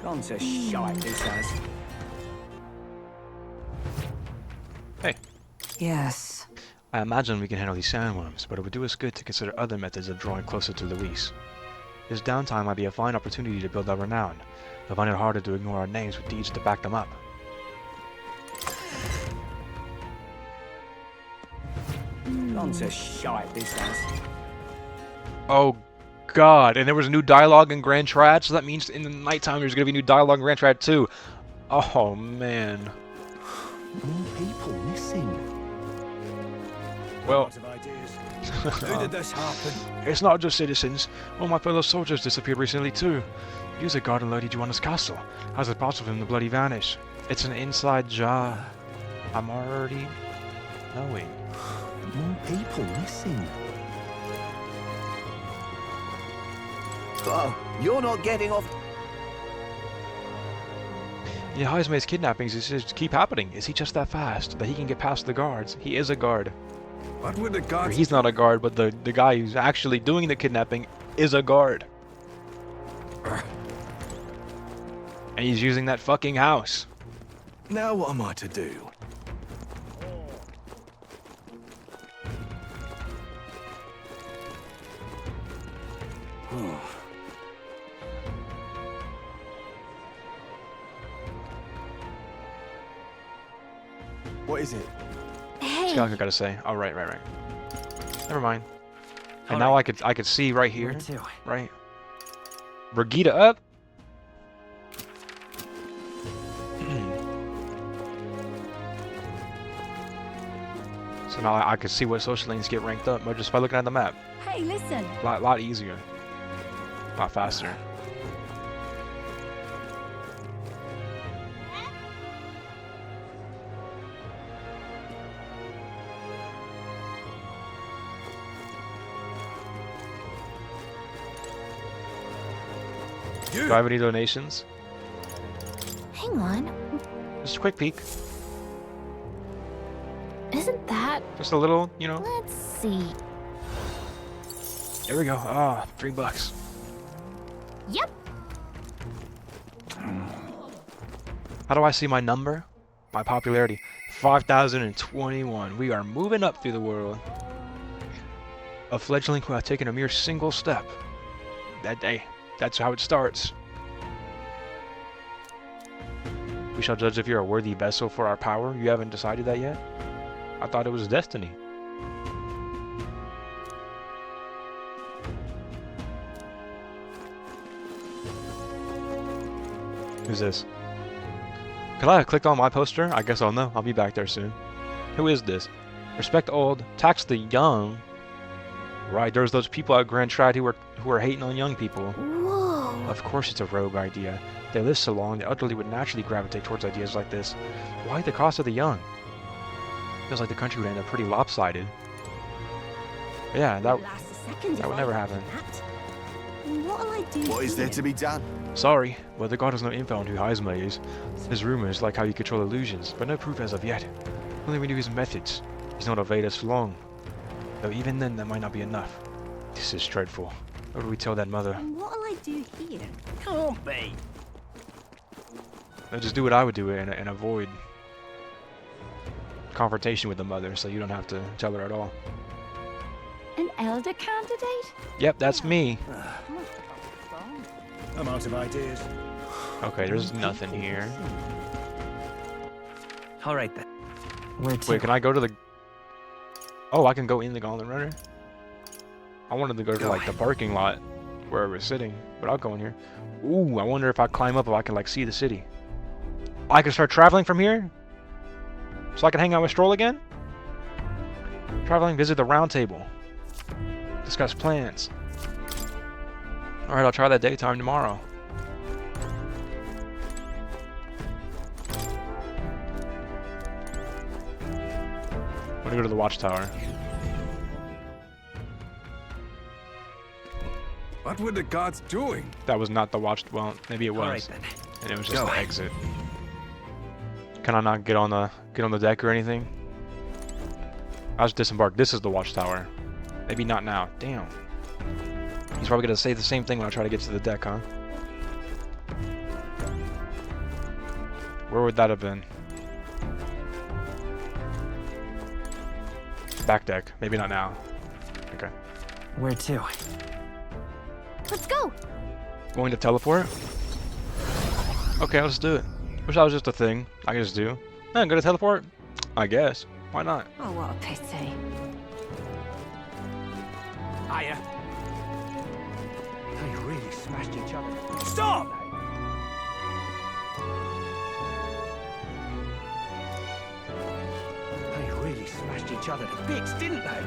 Speaker 4: Gone to shite, this has.
Speaker 1: Hey.
Speaker 5: Yes.
Speaker 1: I imagine we can handle these sandworms, but it would do us good to consider other methods of drawing closer to Luis. His downtime might be a fine opportunity to build our renown. They'll find it harder to ignore our names with deeds to back them up.
Speaker 4: Gone to shite, this has.
Speaker 1: Oh god, and there was new dialogue in Grand Trad, so that means in the nighttime there's gonna be new dialogue in Grand Trad too. Oh man.
Speaker 2: More people missing.
Speaker 1: Well,
Speaker 2: Lots of ideas. Who did this happen?
Speaker 1: it's not just citizens. All my fellow soldiers disappeared recently too. Use a guard alerted you on his castle. How's it possible for him to bloody vanish? It's an inside job. I'm already knowing.
Speaker 2: More people missing. Oh, you're not getting off.
Speaker 1: Yeah, Heisman's kidnappings just keep happening. Is he just that fast that he can get past the guards? He is a guard.
Speaker 2: What would the
Speaker 1: Or
Speaker 2: guards?
Speaker 1: he's not a guard, but the guy who's actually doing the kidnapping is a guard. And he's using that fucking house.
Speaker 2: Now what am I to do? What is it?
Speaker 3: hey.
Speaker 1: That's what I gotta say. Oh, right. Never mind. And
Speaker 4: All
Speaker 1: now
Speaker 4: right.
Speaker 1: I could see right here,
Speaker 4: Where to?
Speaker 1: right? Brigida up. So now I could see what social lanes get ranked up, but just by looking at the map.
Speaker 3: Hey, listen.
Speaker 1: Lot easier. A lot faster. Do I have any donations?
Speaker 3: Hang on.
Speaker 1: Just a quick peek.
Speaker 3: Isn't that?
Speaker 1: Just a little, you know.
Speaker 3: Let's see.
Speaker 1: There we go. Ah, $3.
Speaker 3: Yep.
Speaker 1: How do I see my number? My popularity. 5,021. We are moving up through the world. A fledgling who has taken a mere single step. That day. That's how it starts. We shall judge if you're a worthy vessel for our power. You haven't decided that yet? I thought it was destiny. Who's this? Could I have clicked on my poster? I guess I'll know. I'll be back there soon. Who is this? Respect the old, tax the young. Right, there's those people at Grand Trad who are hating on young people.
Speaker 3: Whoa.
Speaker 1: Of course it's a rogue idea. They live so long, the elderly would naturally gravitate towards ideas like this. Why the cost of the young? Feels like the country would end up pretty lopsided. Yeah, that would never happen.
Speaker 3: What'll I do?
Speaker 2: What is there to be done?
Speaker 1: Sorry, but the god has no info on who Heisma is. There's rumors like how you control illusions, but no proof as of yet. Only we knew his methods. He's not evaded us for long. Though even then, that might not be enough. This is dreadful. What do we tell that mother?
Speaker 3: What'll I do here?
Speaker 4: Can't be.
Speaker 1: Just do what I would do and avoid confrontation with the mother, so you don't have to tell her at all.
Speaker 3: An elder candidate?
Speaker 1: Yep, that's me.
Speaker 4: I'm out of ideas.
Speaker 1: Okay, there's nothing here.
Speaker 4: All right then. Where to?
Speaker 1: Wait, can I go to the... Oh, I can go in the Gauntlet Runner? I wanted to go to, like, the parking lot where we're sitting, but I'll go in here. Ooh, I wonder if I climb up if I can, like, see the city. I can start traveling from here? So I can hang out with Stroll again? Traveling, visit the round table. Discuss plans. Alright, I'll try that daytime tomorrow. I'm gonna go to the watchtower.
Speaker 2: What were the guards doing?
Speaker 1: That was not the watch. Well, maybe it was.
Speaker 4: All right then.
Speaker 1: And it was just
Speaker 2: Go.
Speaker 1: the exit. Can I not get on the deck or anything? I just disembarked. This is the watchtower. Maybe not now. Damn. He's probably gonna say the same thing when I try to get to the deck, huh? Where would that have been? Back deck. Maybe not now. Okay.
Speaker 4: Where to?
Speaker 3: Let's go.
Speaker 1: Going to teleport? Okay, let's do it. Wish that was just a thing I could just do. I'm gonna teleport? I guess. Why not?
Speaker 3: Oh, what a pity.
Speaker 4: Hiya. They really smashed each other. Stop! They really smashed each other to bits, didn't they?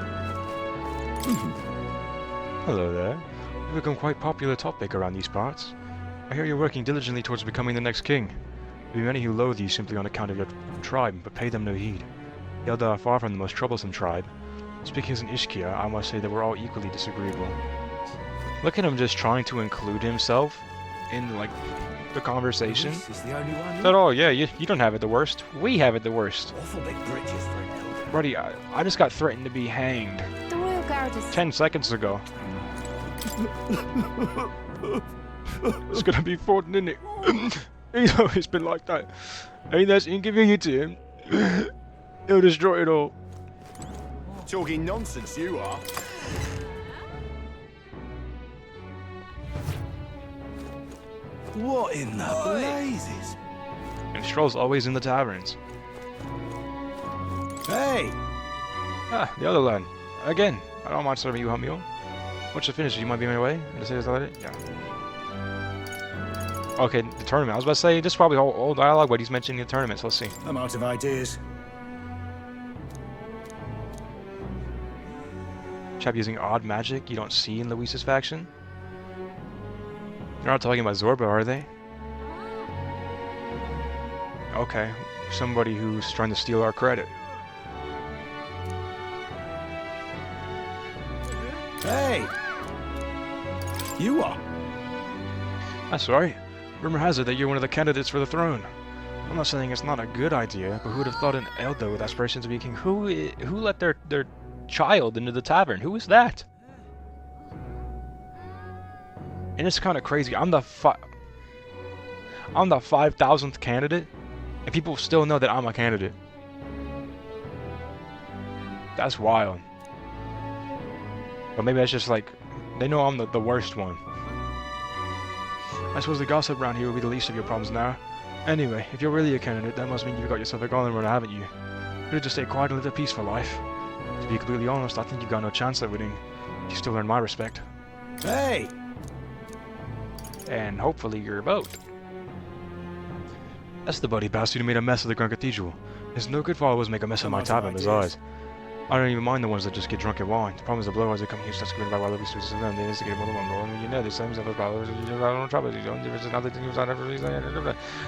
Speaker 1: Hello there. You've become quite a popular topic around these parts. I hear you're working diligently towards becoming the next king. There be many who loathe you simply on account of your tribe, but pay them no heed. The Elder are far from the most troublesome tribe. Speaking as an Ishkia, I must say that we're all equally disagreeable. Look at him just trying to include himself in, like, the conversation.
Speaker 4: This is the only one.
Speaker 1: Said, oh yeah, you don't have it the worst. We have it the worst.
Speaker 4: Awful big bridges for an elder.
Speaker 1: Buddy, I just got threatened to be hanged
Speaker 3: The Royal Guard is...
Speaker 1: 10 seconds ago. It's gonna be fun, isn't it? He's always been like that. Ain't that inconvenient to him? He'll destroy it all.
Speaker 2: Talking nonsense, you are. What in the blazes?
Speaker 1: And Stroll's always in the taverns.
Speaker 2: Hey!
Speaker 1: Ah, the other lad. Again, I don't mind serving you hot meal. Once you finish, you might be on your way. Did I say that? Yeah. Okay, the tournament. I was about to say, this is probably all dialogue, but he's mentioning the tournament, so let's see.
Speaker 4: I'm out of ideas.
Speaker 1: Chap using odd magic you don't see in Luis's faction? They're not talking about Zorba, are they? Okay, somebody who's trying to steal our credit.
Speaker 2: Hey! You are.
Speaker 1: That's right. Rumor has it that you're one of the candidates for the throne. I'm not saying it's not a good idea, but who would have thought an elder with aspirations to be king? Who let their child into the tavern? Who is that? And it's kind of crazy. I'm the 5,000th candidate, and people still know that I'm a candidate. That's wild. But maybe that's just like, they know I'm the worst one. I suppose the gossip around here will be the least of your problems now. Anyway, if you're really a candidate, that must mean you've got yourself a golden run, haven't you? You could just stay quiet and live a peaceful life. To be completely honest, I think you've got no chance at winning. You still earn my respect.
Speaker 2: Hey!
Speaker 1: And hopefully your vote. That's the bloody bastard who made a mess of the Grand Cathedral. His no good followers make a mess of my tavern besides. I don't even mind the ones that just get drunk and wine. The problem is the blowers that come here start screaming about why we students and them. They instigate more than one blow. I mean, you know, there's some other problems. You don't trouble. You don't. There's another thing.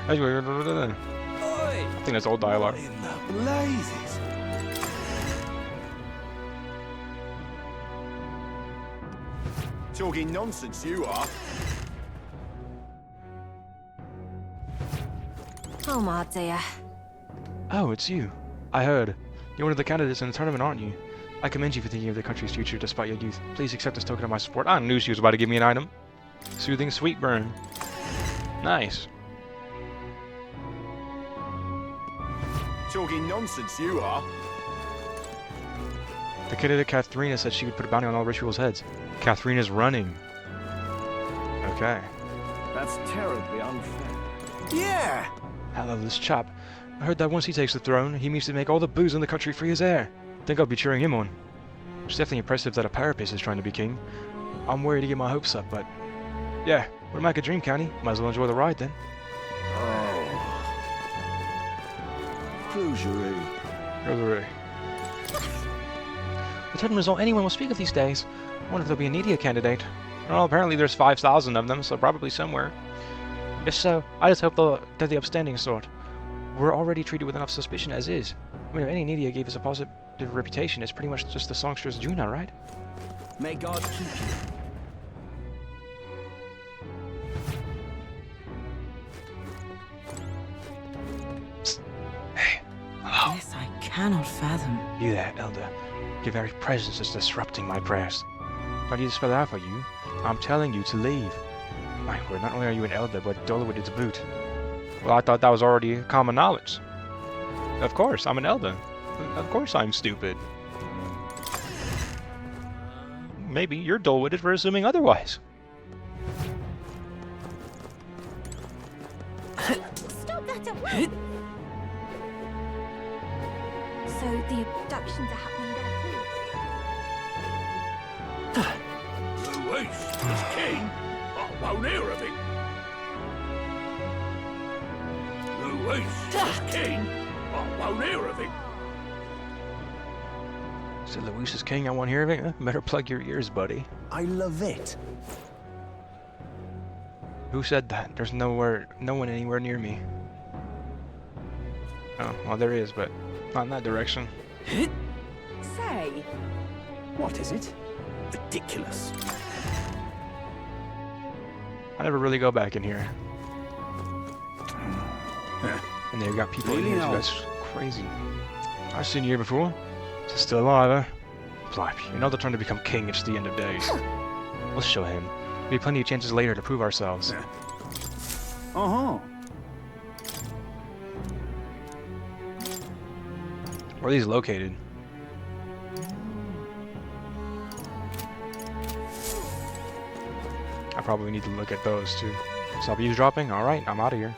Speaker 1: Anyway, I think that's old dialogue.
Speaker 2: In the blazes. Talking nonsense, you are.
Speaker 3: Oh, my dear.
Speaker 1: Oh, it's you. I heard. You're one of the candidates in the tournament, aren't you? I commend you for thinking of the country's future despite your youth. Please accept this token of my support. I knew she was about to give me an item. Soothing Sweet Burn. Nice.
Speaker 2: Talking nonsense, you are.
Speaker 1: The candidate Katharina said she would put a bounty on all rituals' heads. Katharina's running. Okay.
Speaker 4: That's terribly unfair.
Speaker 2: Yeah!
Speaker 1: I love this chap. I heard that once he takes the throne, he means to make all the booze in the country free as air. Think I'll be cheering him on. It's definitely impressive that a parapet is trying to be king. I'm worried to get my hopes up, but... yeah, what make a dream, County? Might as well enjoy the ride, then.
Speaker 2: Oh. Cruisery.
Speaker 1: Hooray. The tournament is all anyone will speak of these days. I wonder if there'll be a needier candidate. Well, apparently there's 5,000 of them, so probably somewhere. If so, I just hope they're the upstanding sort. We're already treated with enough suspicion as is. I mean, if any Nidia gave us a positive reputation, it's pretty much just the songstress Juna, right?
Speaker 4: May God keep you.
Speaker 1: Psst. Hey, hello.
Speaker 5: This I cannot fathom.
Speaker 1: You there, Elder. Your very presence is disrupting my prayers. Do I need to spell it out for you? I'm telling you to leave. My word, not only are you an Elder, but dull-witted to boot. Well, I thought that was already common knowledge. Of course, I'm an Elder. Of course I'm stupid. Maybe you're dull-witted for assuming otherwise.
Speaker 3: Stop that at once! So the abductions are happening there too?
Speaker 6: Luis is king. I won't hear of it. Luis is king. I won't hear of it.
Speaker 1: So Luis is king, I won't hear of it? Better plug your ears, buddy.
Speaker 2: I love it.
Speaker 1: Who said that? There's no one anywhere near me. Oh, well there is, but not in that direction.
Speaker 3: Say,
Speaker 4: What is it?
Speaker 2: Ridiculous.
Speaker 1: I never really go back in here. And they've got people in
Speaker 2: Really
Speaker 1: here,
Speaker 2: now?
Speaker 1: that's crazy. I've seen you here before. Is it still alive, huh? Blipe, you know they're trying to become king, it's the end of days. We'll show him. There'll be plenty of chances later to prove ourselves.
Speaker 4: Uh-huh.
Speaker 1: Where are these located? I probably need to look at those too. Stop eavesdropping? Alright, I'm out of here.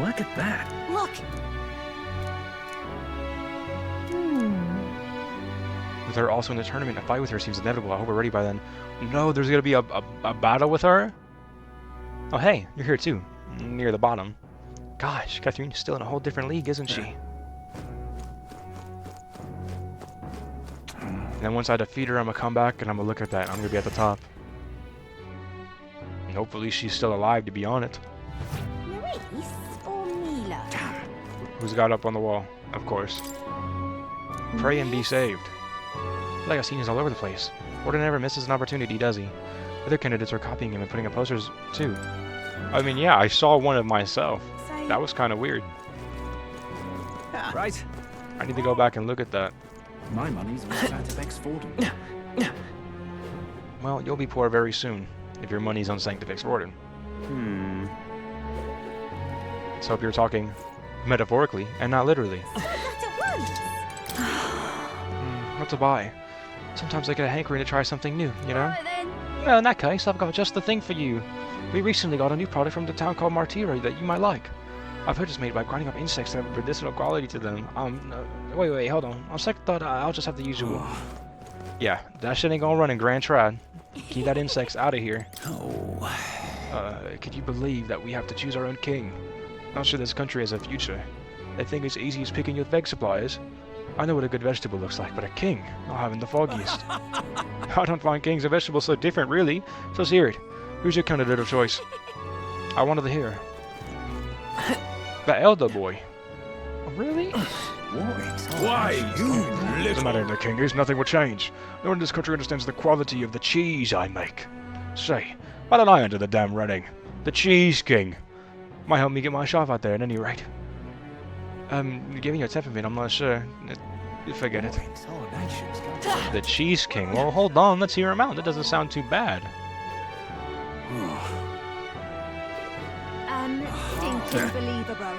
Speaker 4: Look at that.
Speaker 3: look!
Speaker 1: With her also in the tournament, a fight with her seems inevitable. I hope we're ready by then. No, there's gonna be a battle with her? Oh hey, you're here too. Near the bottom. Gosh, Catherine's still in a whole different league, isn't she? And then once I defeat her, I'm gonna come back and I'm gonna look at that. I'm gonna be at the top. And hopefully she's still alive to be on it.
Speaker 3: Maurice or Mila?
Speaker 1: Who's got up on the wall? Of course. Pray and be saved. I feel like I've seen his all over the place. Warden never misses an opportunity, does he? Other candidates are copying him and putting up posters too. I mean, yeah, I saw one of myself.
Speaker 3: Say,
Speaker 1: That was kind of weird.
Speaker 4: Right.
Speaker 1: I need to go back and look at that.
Speaker 4: My money's all out of X Fordham.
Speaker 1: well, you'll be poor very soon if your money's on Sanctifex Warden. So if you're talking metaphorically and not literally. What to buy? Sometimes I get a hankering to try something new, you know?
Speaker 3: Alright then.
Speaker 1: Well, in that case, I've got just the thing for you. We recently got a new product from the town called Martira that you might like. I've heard it's made by grinding up insects that have medicinal quality to them. Wait, hold on. On second thought, I'll just have to use you. Yeah, that shit ain't gonna run in Grand Trad. Keep that insects out of here. Could you believe that we have to choose our own king? Not sure this country has a future. They think it's easy as picking with veg suppliers. I know what a good vegetable looks like, but a king, I'll have in the foggiest. I don't find kings and vegetables so different, really. So let's hear it. Who's your candidate of choice? I wanted to hear. The elder boy. Oh, really?
Speaker 6: Why, you
Speaker 1: Doesn't
Speaker 6: little...
Speaker 1: matter, the king is, nothing will change. No one in this country understands the quality of the cheese I make. Say, why don't I enter the damn running? The Cheese King. Might help me get my shop out there at any rate. Giving you a temperament, I'm not sure. Forget it. The Cheese King. Well, hold on, let's hear him out. That doesn't sound too bad.
Speaker 3: Stinking believer, bro.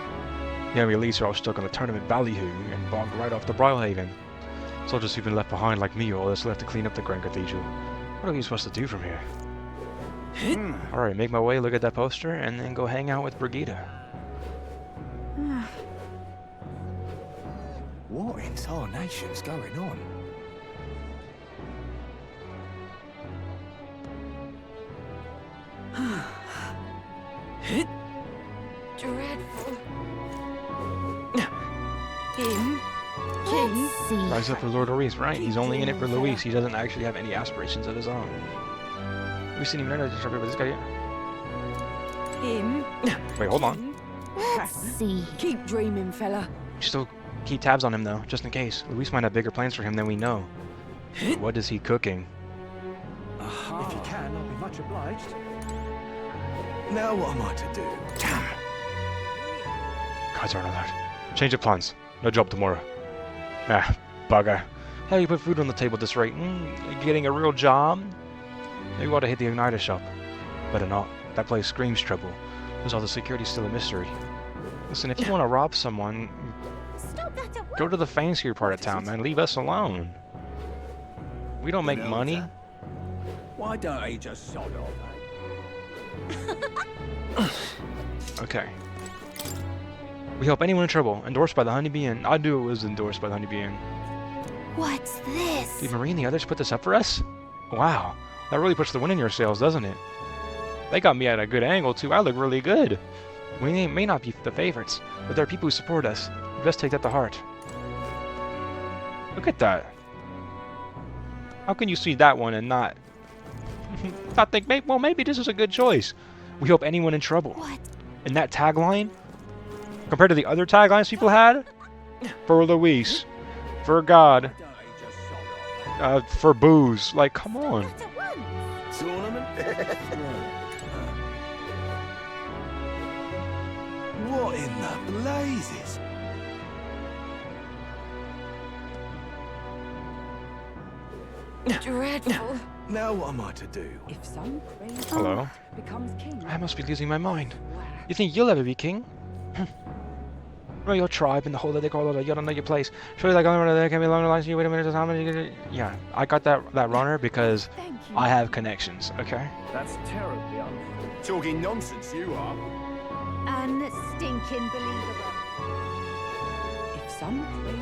Speaker 1: Yeah, we leads are all stuck on the tournament ballyhoo and bogged right off the Brylehaven. Soldiers who've been left behind like me, all that's left to clean up the Grand Cathedral. What are we supposed to do from here? Alright, make my way, look at that poster, and then go hang out with Brigida.
Speaker 4: What in tarnation's going on?
Speaker 3: Dreadful. Him? King?
Speaker 1: Rise up for Lord Luis, right? He's only in it for Luis. He doesn't actually have any aspirations of his own. We've seen him learn to trouble with this guy yet.
Speaker 3: Him?
Speaker 1: Wait, hold on.
Speaker 3: Let's see. Keep dreaming, fella.
Speaker 1: Still keep tabs on him though, just in case. Luis might have bigger plans for him than we know. What is he cooking?
Speaker 4: If you can, I'll be much obliged.
Speaker 2: Now what am I to do?
Speaker 1: Damn. Cards aren't allowed. Change of plans. No job tomorrow. Ah, bugger. How do you put food on the table at this rate? You getting a real job? Maybe we ought to hit the Igniter shop. Better not. That place screams trouble. There's all the security still a mystery. Listen, if you want to rob someone,
Speaker 3: Stop that at
Speaker 1: go to the fancier part of town, man. Leave us alone. We don't make money.
Speaker 6: Why don't he just sod off?
Speaker 1: Okay. We help anyone in trouble. Endorsed by the Honeybee Inn. I knew it was endorsed by the Honeybee Inn.
Speaker 3: What's this?
Speaker 1: Did Marie and the others put this up for us? Wow. That really puts the wind in your sails, doesn't it? They got me at a good angle, too. I look really good. We may not be the favorites, but there are people who support us. We best take that to heart. Look at that. How can you see that one and not... not think, well, maybe this is a good choice. We help anyone in trouble.
Speaker 3: What?
Speaker 1: And that tagline, compared to the other taglines people had, for Luis, for God, for booze, like, come on.
Speaker 3: That at once.
Speaker 2: Tournament? What in the blazes?
Speaker 3: Dreadful.
Speaker 2: Now what am I to do?
Speaker 3: If some crazy
Speaker 1: Hello?
Speaker 3: becomes king.
Speaker 1: I must be losing my mind. You think you'll ever be king? Know your tribe and the whole that they call it, you don't know your place. Surely like only runner there can be along the lines of you, wait a minute, how many? Yeah, I got that runner because
Speaker 3: Thank you.
Speaker 1: I have connections, okay?
Speaker 4: That's terribly unfair.
Speaker 2: Talking nonsense, you are.
Speaker 3: Unstinking believer. If some crazy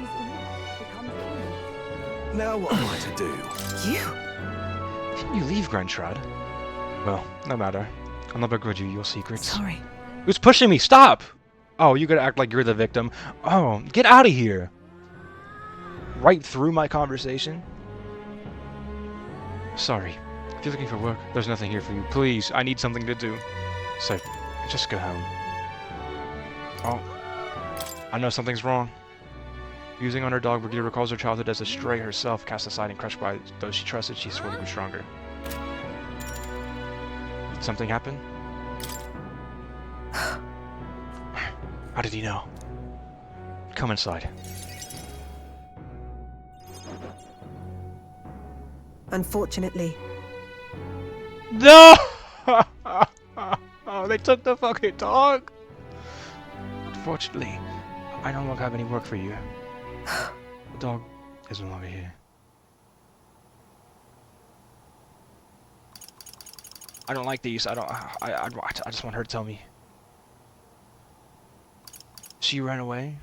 Speaker 3: becomes king.
Speaker 2: Now what am I to do?
Speaker 1: Didn't you leave Grand Trad? Well, no matter. I'll not begrudge you your secrets.
Speaker 3: Sorry.
Speaker 1: Who's pushing me? Stop! Oh, you gotta act like you're the victim. Oh, get out of here! Right through my conversation? Sorry. If you're looking for work, there's nothing here for you. Please, I need something to do. So, just go home. Oh, I know something's wrong. Using on her dog, Brigida recalls her childhood as a stray herself, cast aside and crushed by those she trusted. She swore to be stronger. Did something happen? How did he know? Come inside.
Speaker 5: Unfortunately,
Speaker 1: No! Oh, they took the fucking dog! Unfortunately, I no longer have any work for you. The dog is no longer here. I don't like these. I just want her to tell me. She ran away?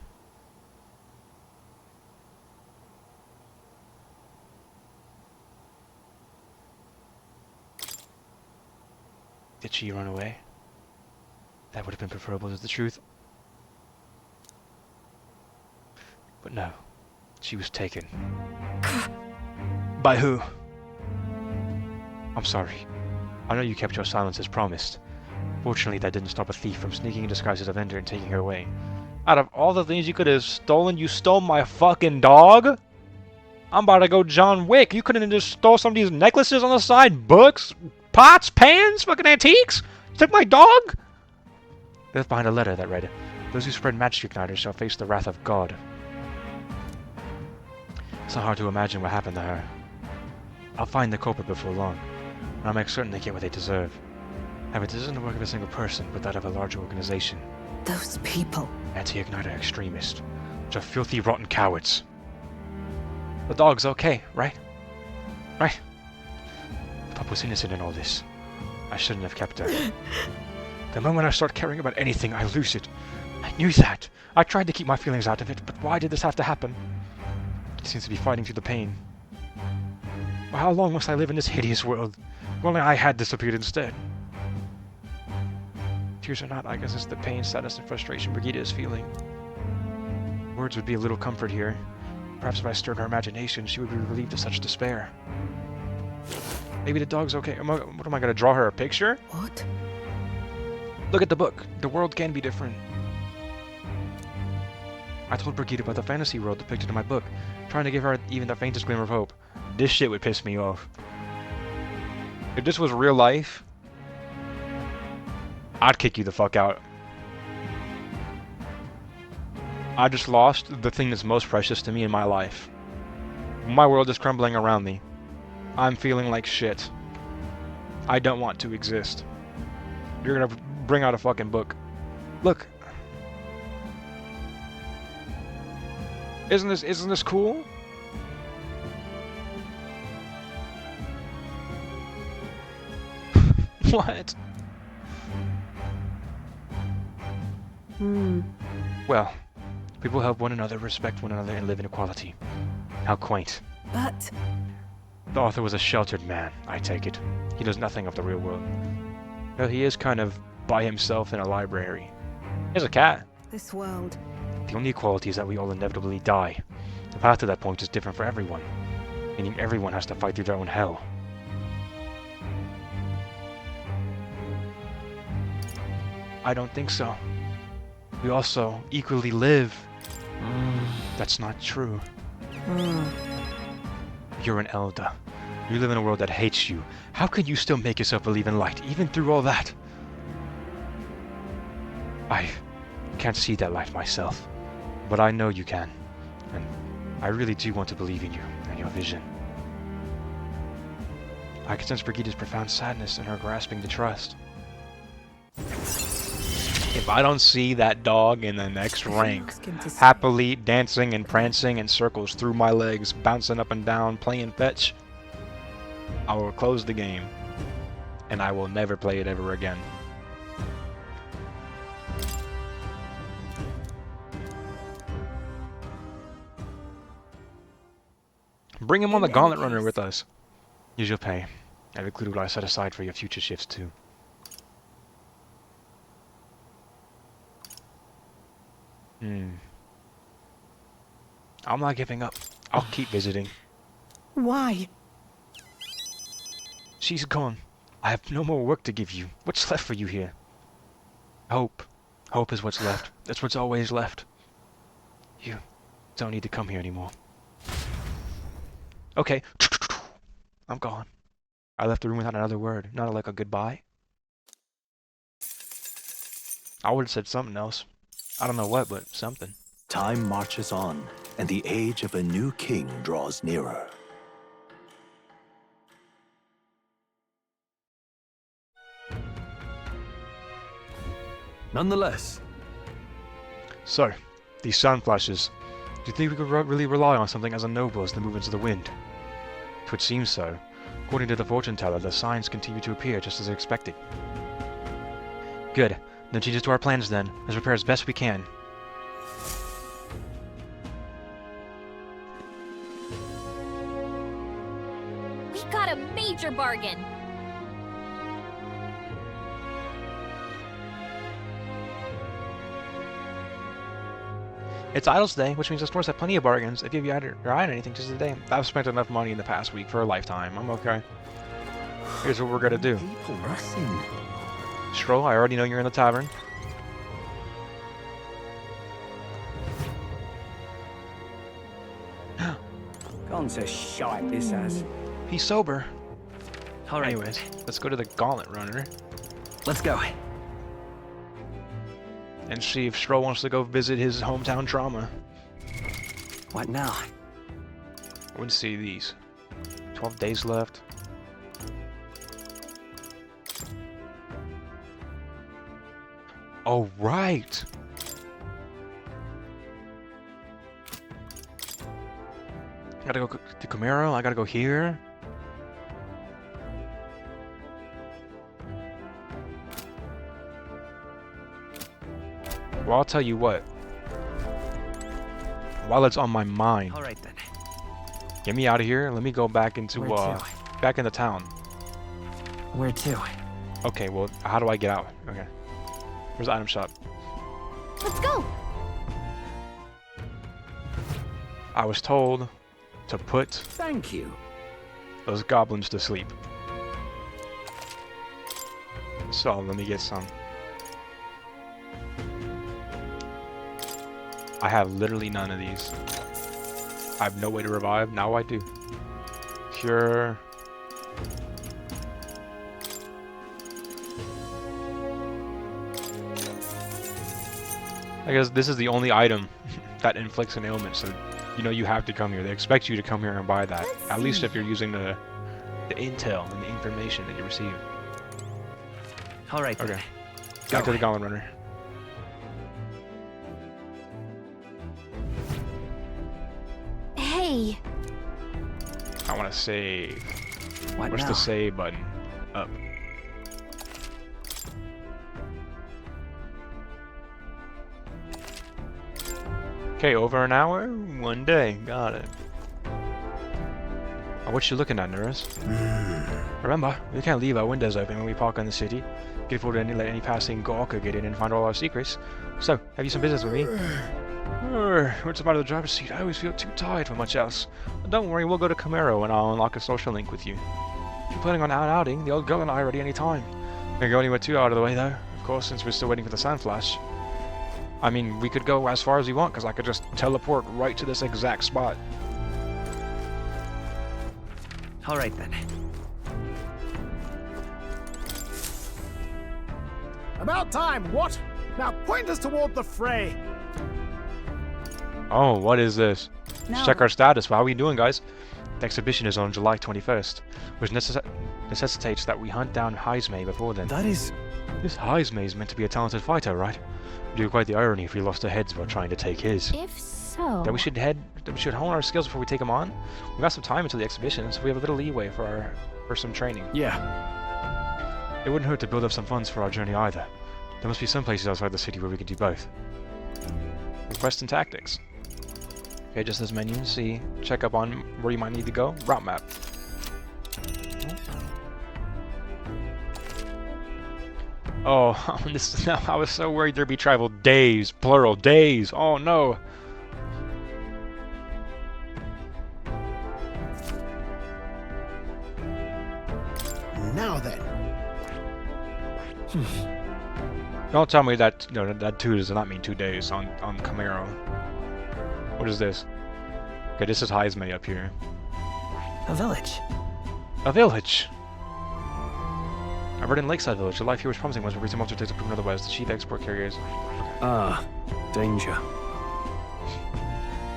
Speaker 1: Did she run away? That would have been preferable to the truth. But no. She was taken. By who? I'm sorry. I know you kept your silence as promised. Fortunately, that didn't stop a thief from sneaking in disguise as a vendor and taking her away. Out of all the things you could have stolen, you stole my fucking dog? I'm about to go John Wick. You couldn't have just stole some of these necklaces on the side, books, pots, pans, fucking antiques? You took my dog? They left behind a letter that read, "Those who spread magic igniters shall face the wrath of God." It's not hard to imagine what happened to her. I'll find the culprit before long, and I'll make certain they get what they deserve. However, this isn't the work of a single person, but that of a larger organization.
Speaker 5: Those people.
Speaker 1: Anti-igniter extremists. Which are filthy, rotten cowards. The dog's okay, right? Right? The pup was innocent in all this. I shouldn't have kept her. The moment I start caring about anything, I lose it. I knew that. I tried to keep my feelings out of it, but why did this have to happen? It seems to be fighting through the pain. For how long must I live in this hideous world? If only I had disappeared instead. Tears or not, I guess it's the pain, sadness, and frustration Brigida is feeling. Words would be a little comfort here. Perhaps if I stirred her imagination, she would be relieved of such despair. Maybe the dog's okay. What am I gonna draw her a picture?
Speaker 5: What?
Speaker 1: Look at the book. The world can be different. I told Brigida about the fantasy world depicted in my book, trying to give her even the faintest glimmer of hope. This shit would piss me off. If this was real life, I'd kick you the fuck out. I just lost the thing that's most precious to me in my life. My world is crumbling around me. I'm feeling like shit. I don't want to exist. You're gonna bring out a fucking book. Look. Isn't this cool? What? Well, people help one another, respect one another, and live in equality. How quaint.
Speaker 5: But...
Speaker 1: The author was a sheltered man, I take it. He knows nothing of the real world. Well, he is kind of by himself in a library. He has a cat.
Speaker 5: this world.
Speaker 1: The only equality is that we all inevitably die. The path to that point is different for everyone, meaning everyone has to fight through their own hell. I don't think so. We also equally live. That's not true. You're an elder. You live in a world that hates you. How can you still make yourself believe in light, even through all that? I can't see that light myself, but I know you can. And I really do want to believe in you and your vision. I can sense Brigida's profound sadness and her grasping to trust. If I don't see that dog in the next rank, happily dancing and prancing in circles through my legs, bouncing up and down, playing fetch, I will close the game, and I will never play it ever again. Bring him on the Gauntlet Runner with us. Use your pay. I've included what I set aside for your future shifts too. I'm not giving up. I'll keep visiting.
Speaker 5: Why?
Speaker 1: She's gone. I have no more work to give you. What's left for you here? Hope. Hope is what's left. That's what's always left. You don't need to come here anymore. Okay. I'm gone. I left the room without another word. Not like a goodbye. I would have said something else. I don't know what, but something.
Speaker 2: Time marches on, and the age of a new king draws nearer. Nonetheless,
Speaker 1: So, these sun flashes. Do you think we could really rely on something as noble as the movements of the wind? It would seem so. According to the fortune teller, the signs continue to appear just as expected. Good. No changes to our plans then. Let's prepare as best we can.
Speaker 7: We got a major bargain.
Speaker 1: It's Idles Day, which means the stores have plenty of bargains. If you had your eye on anything just today, I've spent enough money in the past week for a lifetime. I'm okay. Here's what we're gonna do.
Speaker 4: People rushing.
Speaker 1: Stroll, I already know you're in the tavern.
Speaker 4: Gone to shite, this has.
Speaker 1: He's sober.
Speaker 4: All right.
Speaker 1: Anyways, let's go to the Gauntlet Runner
Speaker 4: Let's go.
Speaker 1: and see if Stroll wants to go visit his hometown trauma.
Speaker 4: What now?
Speaker 1: I wouldn't see these. 12 days left. Oh, right! I gotta go to Camaro, I gotta go here. Well, I'll tell you what. While it's on my mind,
Speaker 4: All right then.
Speaker 1: get me out of here. Let me go back into
Speaker 4: Where to?
Speaker 1: back into town.
Speaker 4: Where to?
Speaker 1: Okay, well, how do I get out? Okay. Where's the item shop?
Speaker 7: Let's go.
Speaker 1: I was told to put
Speaker 4: Thank you.
Speaker 1: those goblins to sleep. So, let me get some. I have literally none of these. I have no way to revive. Now I do. Cure. I guess this is the only item that inflicts an ailment, so you know you have to come here. They expect you to come here and buy that. At least if you're using the intel and the information that you receive.
Speaker 4: All right then.
Speaker 1: Okay. Back to the Gauntlet Runner.
Speaker 7: Hey,
Speaker 1: I want to save.
Speaker 4: What
Speaker 1: Where's
Speaker 4: now?
Speaker 1: the save button? Up. Okay, over an hour, 1 day. Got it. Oh, what you looking at, nurse? Remember, we can't leave our windows open when we park in the city. Get fooled and let any passing gawker get in and find all our secrets. So, have you some business with me? What's the matter with the driver's seat? I always feel too tired for much else. But don't worry, we'll go to Camaro and I'll unlock a social link with you. If you're planning on outing, the old girl and I are ready any time. We can go anywhere too out of the way though, of course, since we're still waiting for the sun flash. I mean, we could go as far as we want, because I could just teleport right to this exact spot.
Speaker 4: All right then.
Speaker 8: About time, what? Now point us toward the fray.
Speaker 1: Oh, what is this?
Speaker 5: No.
Speaker 1: Let's check our status. How are we doing, guys? The exhibition is on July 21st, which necessitates that we hunt down Heismay before then.
Speaker 2: that is...
Speaker 1: This Heismay is meant to be a talented fighter, right? It'd be quite the irony if we lost our heads while trying to take his.
Speaker 7: if so.
Speaker 1: Then we should hone our skills before we take him on. We've got some time until the exhibition, so we have a little leeway for some training.
Speaker 2: Yeah.
Speaker 1: It wouldn't hurt to build up some funds for our journey either. There must be some places outside the city where we can do both. Quest and tactics. Okay, just this menu. See, check up on where you might need to go. Route map. Oh, this now I was so worried there'd be travel days, plural days. Oh no.
Speaker 8: Now then.
Speaker 1: Don't tell me that that 2 does not mean 2 days on Camaro. What is this? Okay, this is Heismay up here.
Speaker 4: A village.
Speaker 1: A village. I've read in Lakeside Village. The life here was promising once, but recent months takes to prove otherwise. The chief export carriers.
Speaker 2: Ah, danger.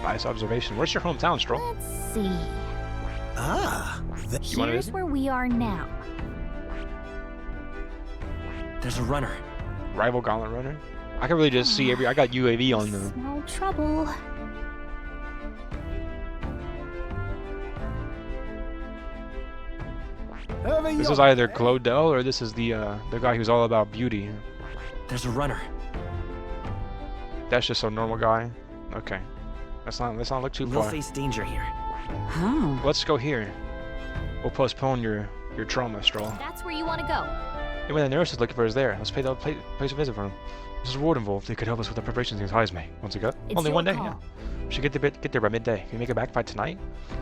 Speaker 1: Nice observation. Where's your hometown, Stroll?
Speaker 7: Let's see.
Speaker 8: Ah,
Speaker 1: You wanna
Speaker 7: Here's
Speaker 1: visit?
Speaker 7: where we are now.
Speaker 4: There's a runner.
Speaker 1: Rival Gauntlet Runner. I can really just see I got UAV on the.
Speaker 7: Smell trouble.
Speaker 1: This is either Glodell or this is the guy who's all about beauty.
Speaker 4: There's a runner.
Speaker 1: That's just a normal guy. Okay. Let's not look too
Speaker 4: We'll
Speaker 1: far.
Speaker 4: face danger here.
Speaker 3: Huh.
Speaker 1: Let's go here. We'll postpone your trauma, Stroll.
Speaker 7: That's where you want to go.
Speaker 1: And when the nurse is looking for us there, let's place a visit for him. There's a reward involved. They could help us with the preparations against Heisme. Once we got
Speaker 7: It's
Speaker 1: only
Speaker 7: your
Speaker 1: one day.
Speaker 7: call.
Speaker 1: Yeah. We should get there by midday. Can we make it back by tonight?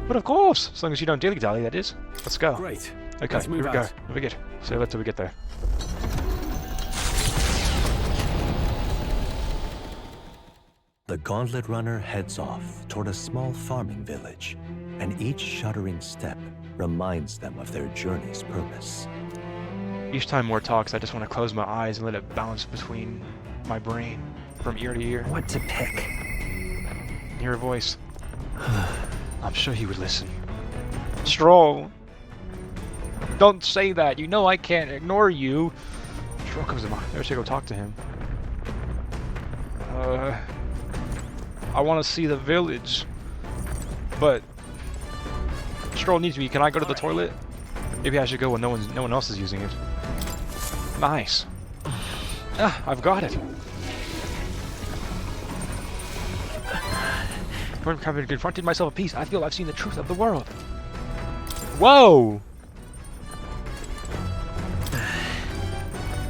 Speaker 1: But of course, as long as you don't dilly dally, that is. Let's go.
Speaker 4: Great.
Speaker 1: Okay,
Speaker 4: Let's move
Speaker 1: here we go.
Speaker 4: out.
Speaker 1: Let me get. Say that till we get there.
Speaker 9: The Gauntlet Runner heads off toward a small farming village, and each shuddering step reminds them of their journey's purpose.
Speaker 1: Each time Moore talks, I just want to close my eyes and let it bounce between my brain, from ear to ear.
Speaker 4: What to pick?
Speaker 1: Hear a voice. I'm sure he would listen. Stroll! Don't say that. You know I can't ignore you. Stroll comes to mind. Maybe I should go talk to him. I want to see the village. But Stroll needs me. Can I go to the toilet? Maybe I should go when no one else is using it. Nice. Ah, I've got it. When I've confronted myself of peace, I feel I've seen the truth of the world. Whoa!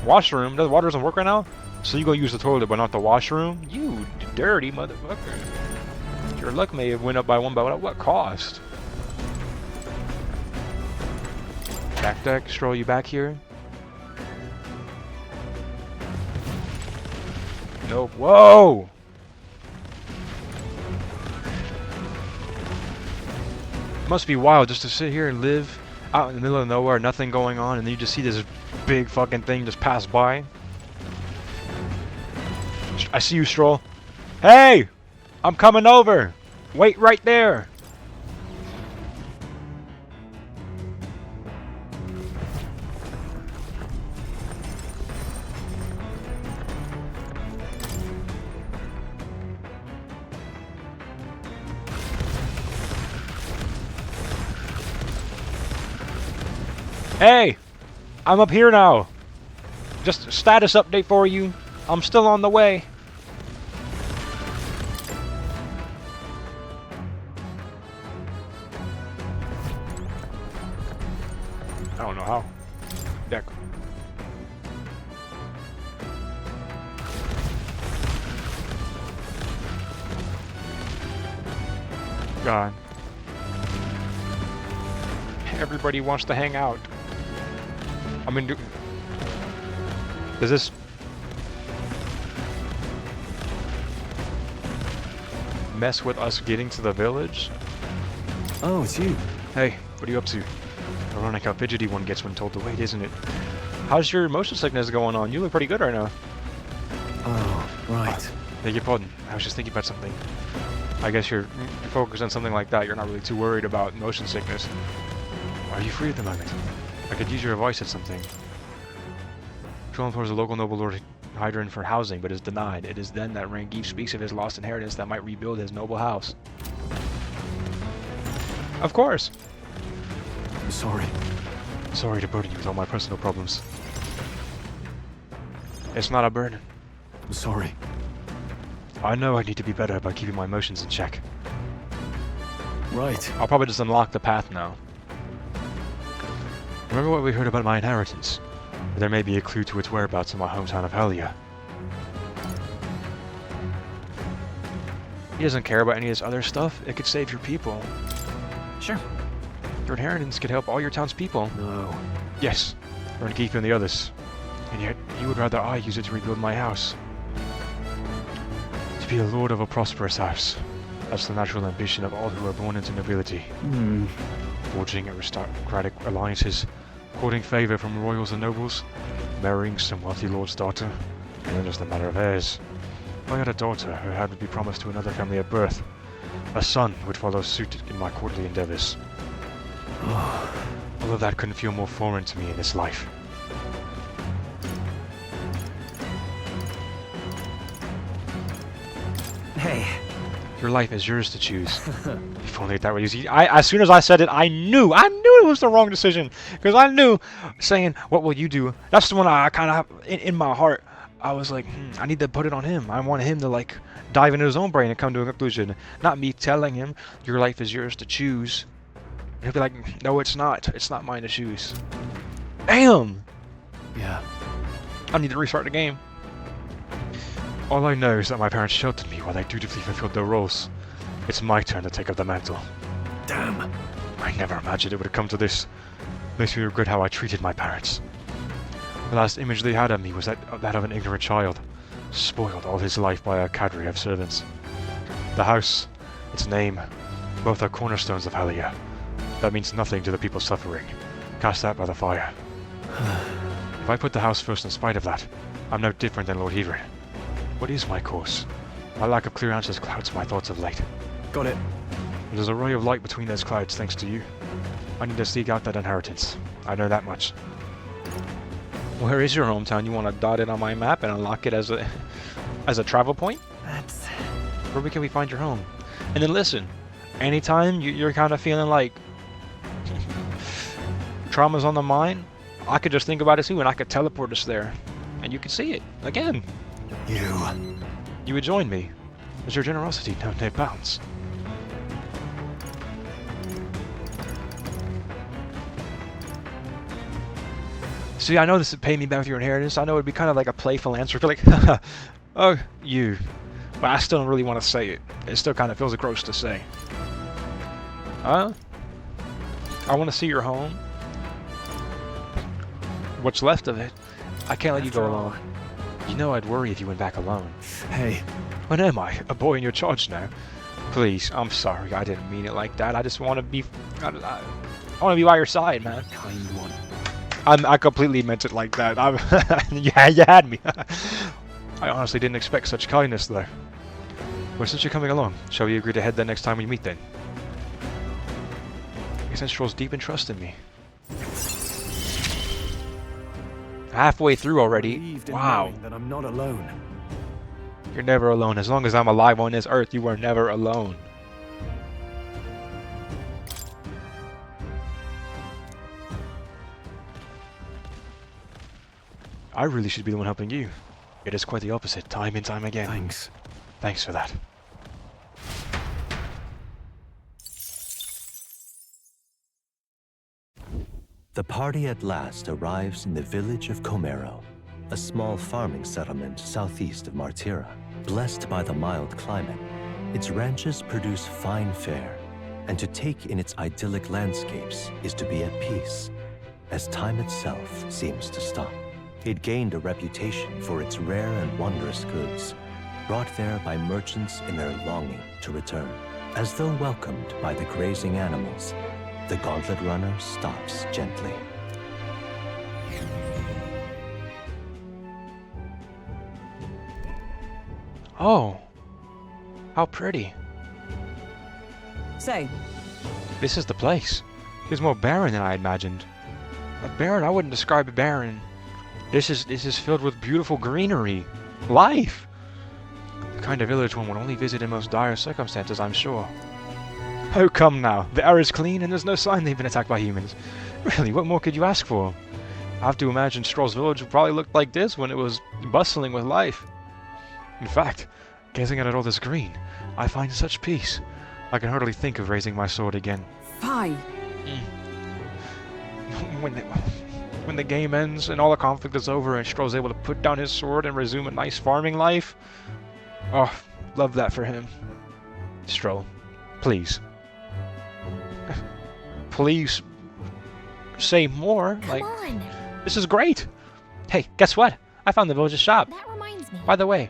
Speaker 1: Washroom? The water doesn't work right now? So you go use the toilet but not the washroom? You dirty motherfucker. Your luck may have went up by one, but at what cost? Back deck, Stroll, you back here? Nope. Whoa! It must be wild just to sit here and live out in the middle of nowhere, nothing going on, and then you just see this big fucking thing just pass by. I see you, Stroll. Hey! I'm coming over! Wait right there! Hey! I'm up here now. Just a status update for you. I'm still on the way. I don't know how. Deck. God. Everybody wants to hang out. I mean, does this... mess with us getting to the village?
Speaker 4: Oh, it's you.
Speaker 1: Hey, what are you up to? Ironic how fidgety one gets when told to wait, isn't it? How's your motion sickness going on? You look pretty good right now.
Speaker 4: Oh, right.
Speaker 1: Beg your pardon. I was just thinking about something. I guess you're focused on something like that. You're not really too worried about motion sickness. Are you free at the moment? I could use your advice at something. Troll implores a local noble lord Hydran for housing, but is denied. It is then that Rangeef speaks of his lost inheritance that might rebuild his noble house. Of course!
Speaker 4: I'm sorry.
Speaker 1: Sorry to burden you with all my personal problems. It's not a burden.
Speaker 4: I'm sorry.
Speaker 1: I know I need to be better about keeping my emotions in check.
Speaker 4: Right.
Speaker 1: I'll probably just unlock the path now. Remember what we heard about my inheritance? There may be a clue to its whereabouts in my hometown of Hellia. He doesn't care about any of this other stuff. It could save your people.
Speaker 4: Sure.
Speaker 1: Your inheritance could help all your townspeople.
Speaker 4: No.
Speaker 1: Yes, Rangeef and the others. And yet, you would rather I use it to rebuild my house. To be a lord of a prosperous house. That's the natural ambition of all who are born into nobility. Forging aristocratic alliances, courting favor from royals and nobles, marrying some wealthy lord's daughter, and then just a matter of heirs. I had a daughter who had to be promised to another family at birth. A son would follow suit in my courtly endeavors. All of that couldn't feel more foreign to me in this life.
Speaker 4: Hey.
Speaker 1: Your life is yours to choose. If only that were easy. As soon as I said it, I knew it was the wrong decision. Because I knew saying, what will you do? That's the one I kind of, in my heart, I was like, I need to put it on him. I want him to like dive into his own brain and come to a conclusion. Not me telling him, your life is yours to choose. And he'll be like, no, it's not. It's not mine to choose. Damn!
Speaker 4: Yeah.
Speaker 1: I need to restart the game. All I know is that my parents sheltered me while they dutifully fulfilled their roles. It's my turn to take up the mantle.
Speaker 4: Damn.
Speaker 1: I never imagined it would have come to this. Makes me regret how I treated my parents. The last image they had of me was that of an ignorant child, spoiled all his life by a cadre of servants. The house, its name, both are cornerstones of Halia. That means nothing to the people suffering, cast out by the fire. If I put the house first in spite of that, I'm no different than Lord Heverin. What is my course? My lack of clear answers clouds my thoughts of late.
Speaker 4: Got it.
Speaker 1: There's a ray of light between those clouds thanks to you. I need to seek out that inheritance. I know that much. Where is your hometown? You want to dot it on my map and unlock it as a travel point?
Speaker 4: That's...
Speaker 1: Where can we find your home? And then listen, anytime you're kind of feeling like trauma's on the mind, I could just think about it too and I could teleport us there. And you could see it again. You would join me. As your generosity knows no bounds. See, I know this would pay me back with your inheritance. I know it'd be kind of like a playful answer. Like, oh, you. But I still don't really want to say it. It still kind of feels gross to say. I want to see your home. What's left of it. I can't let you go alone. You know I'd worry if you went back alone.
Speaker 4: Hey.
Speaker 1: What am I? A boy in your charge now? Please, I'm sorry. I didn't mean it like that. I just want to be... I want to be by your side, man.
Speaker 4: Kind one.
Speaker 1: I completely meant it like that. Yeah, you had me. I honestly didn't expect such kindness, though. Well, since you're coming along, shall we agree to head there next time we meet, then? I guess that shows deep in trust in me. Halfway through already.
Speaker 4: Relieved in
Speaker 1: Wow.
Speaker 4: knowing that I'm not alone.
Speaker 1: You're never alone. As long as I'm alive on this earth, you are never alone. I really should be the one helping you. It is quite the opposite, time and time again.
Speaker 4: Thanks.
Speaker 1: Thanks for that.
Speaker 9: The party at last arrives in the village of Comero, a small farming settlement southeast of Martira. Blessed by the mild climate, its ranches produce fine fare, and to take in its idyllic landscapes is to be at peace, as time itself seems to stop. It gained a reputation for its rare and wondrous goods, brought there by merchants in their longing to return. As though welcomed by the grazing animals, the gauntlet runner stops gently.
Speaker 1: Oh, how pretty.
Speaker 3: Say,
Speaker 1: This is the place. It's more barren than I imagined. But barren, I wouldn't describe it barren. This is filled with beautiful greenery, life. The kind of village one would only visit in most dire circumstances, I'm sure. Oh, come now. The air is clean and there's no sign they've been attacked by humans. Really, what more could you ask for? I have to imagine Stroll's village probably looked like this when it was bustling with life. In fact, gazing at all this green, I find such peace. I can hardly think of raising my sword again.
Speaker 3: fine.
Speaker 1: When the game ends and all the conflict is over and Stroll's able to put down his sword and resume a nice farming life. Oh, love that for him. Stroll, please. Please say more.
Speaker 7: Come
Speaker 1: Like,
Speaker 7: on.
Speaker 1: this is great. Hey, guess what? I found the village's shop.
Speaker 7: That reminds me.
Speaker 1: By the way,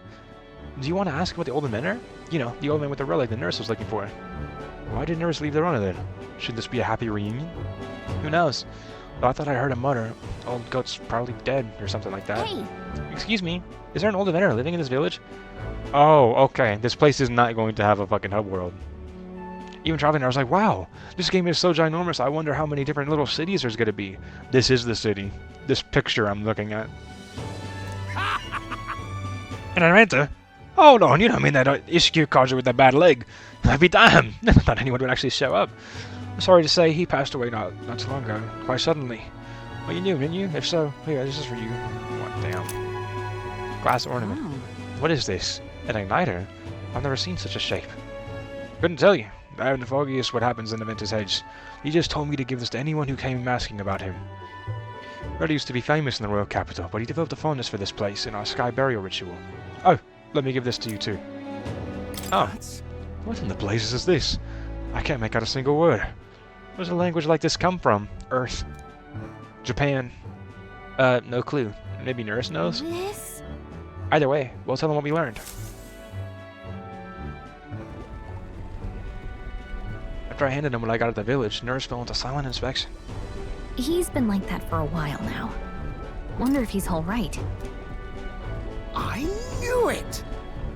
Speaker 1: do you want to ask what the older men are? You know, the old man with the relic the nurse was looking for. Why did nurse leave their owner then? Should this be a happy reunion? Who knows? But I thought I heard a mutter. Old goat's probably dead or something like that.
Speaker 7: Hey,
Speaker 1: Excuse me, is there an old inventor living in this village? Oh, okay. This place is not going to have a fucking hub world. Even traveling there, I was like, wow, this game is so ginormous. I wonder how many different little cities there's going to be. This is the city. This picture I'm looking at. And Aranta, Hold on, you don't mean that Ishikyu Kaja with that bad leg? I'd be damned. Never thought anyone would actually show up. Sorry to say, he passed away not too long ago, quite suddenly. Well, you knew, didn't you? If so, here, this is for you. What, damn. Glass ornament. What is this? An igniter? I've never seen such a shape. Couldn't tell you. I haven't the foggiest what happens in the Ventus Hedge. He just told me to give this to anyone who came asking about him. Red used to be famous in the royal capital, but he developed a fondness for this place in our sky burial ritual. Oh, let me give this to you too. Oh, what in the blazes is this? I can't make out a single word. Where does a language like this come from? Earth? Japan? No clue. Maybe Nurse knows?
Speaker 7: This?
Speaker 1: Either way, we'll tell them what we learned. After I handed him what I got at the village, Nurse fell into silent inspection.
Speaker 7: He's been like that for a while now. Wonder if he's alright.
Speaker 8: I knew it!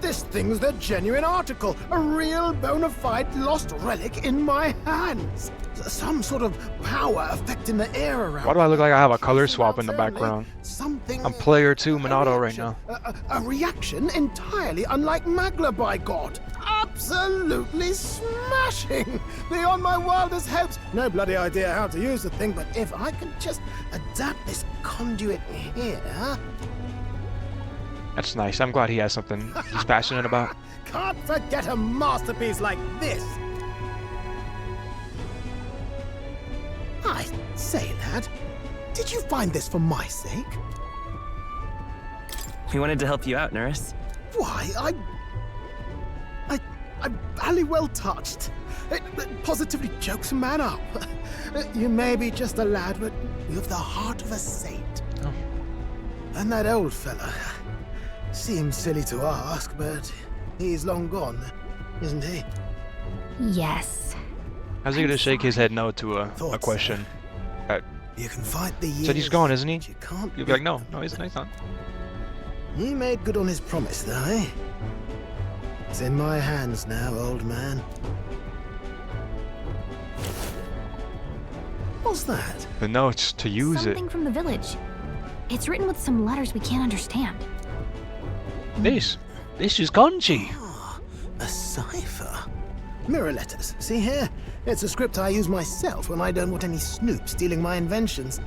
Speaker 8: This thing's the genuine article, a real bona fide lost relic in my hands. Some sort of power affecting the air around.
Speaker 1: Why do I look like I have a color swap in the background?
Speaker 8: Something.
Speaker 1: I'm player 2 Minato right now.
Speaker 8: A reaction entirely unlike Magla, by God. Absolutely smashing! Beyond my wildest hopes. No bloody idea how to use the thing, but if I can just adapt this conduit here.
Speaker 1: That's nice. I'm glad he has something he's passionate about.
Speaker 8: Can't forget a masterpiece like this. I say, lad, did you find this for my sake?
Speaker 4: We wanted to help you out, Nurse.
Speaker 8: Why, I'm barely well touched. It positively chokes a man up. You may be just a lad, but you've the heart of a saint.
Speaker 1: Oh.
Speaker 8: And that old fella seems silly to ask, but he's long gone, isn't he?
Speaker 7: Yes.
Speaker 1: How's he gonna shake his head no to a
Speaker 8: Thought so.
Speaker 1: question?
Speaker 8: You can fight the years.
Speaker 1: Said he's gone, isn't he?
Speaker 8: but you can't
Speaker 1: You'll be like,
Speaker 8: beat
Speaker 1: no,
Speaker 8: them.
Speaker 1: no, he's not.
Speaker 8: He made good on his promise, though, eh? It's in my hands now, old man. What's that?
Speaker 1: The notes to use
Speaker 7: Something from the village. It's written with some letters we can't understand.
Speaker 1: it. This is kanji.
Speaker 8: Ah, a cipher. Mirror letters. See here? It's a script I use myself when I don't want any snoop stealing my inventions.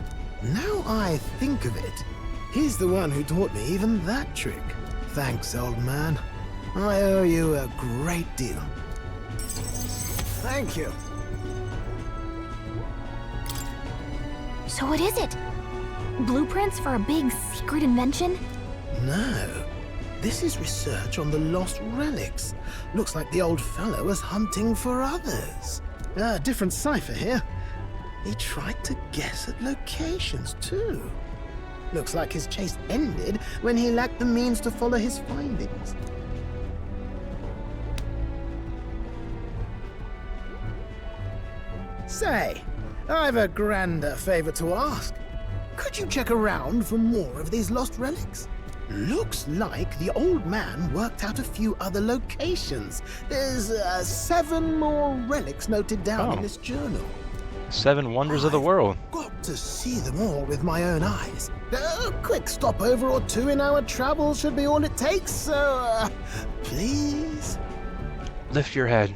Speaker 8: Now I think of it, he's the one who taught me even that trick. Thanks, old man. I owe you a great deal. Thank you.
Speaker 7: So what is it? Blueprints for a big secret invention?
Speaker 8: No. This is research on the lost relics. Looks like the old fellow was hunting for others. Different cipher here. He tried to guess at locations, too. Looks like his chase ended when he lacked the means to follow his findings. Say, I've a grander favor to ask. Could you check around for more of these lost relics? Looks like the old man worked out a few other locations. There's 7 more relics noted down in this journal.
Speaker 1: 7 wonders of the world.
Speaker 8: Got to see them all with my own eyes. A quick stopover or 2 in our travels should be all it takes, so please?
Speaker 1: Lift your head.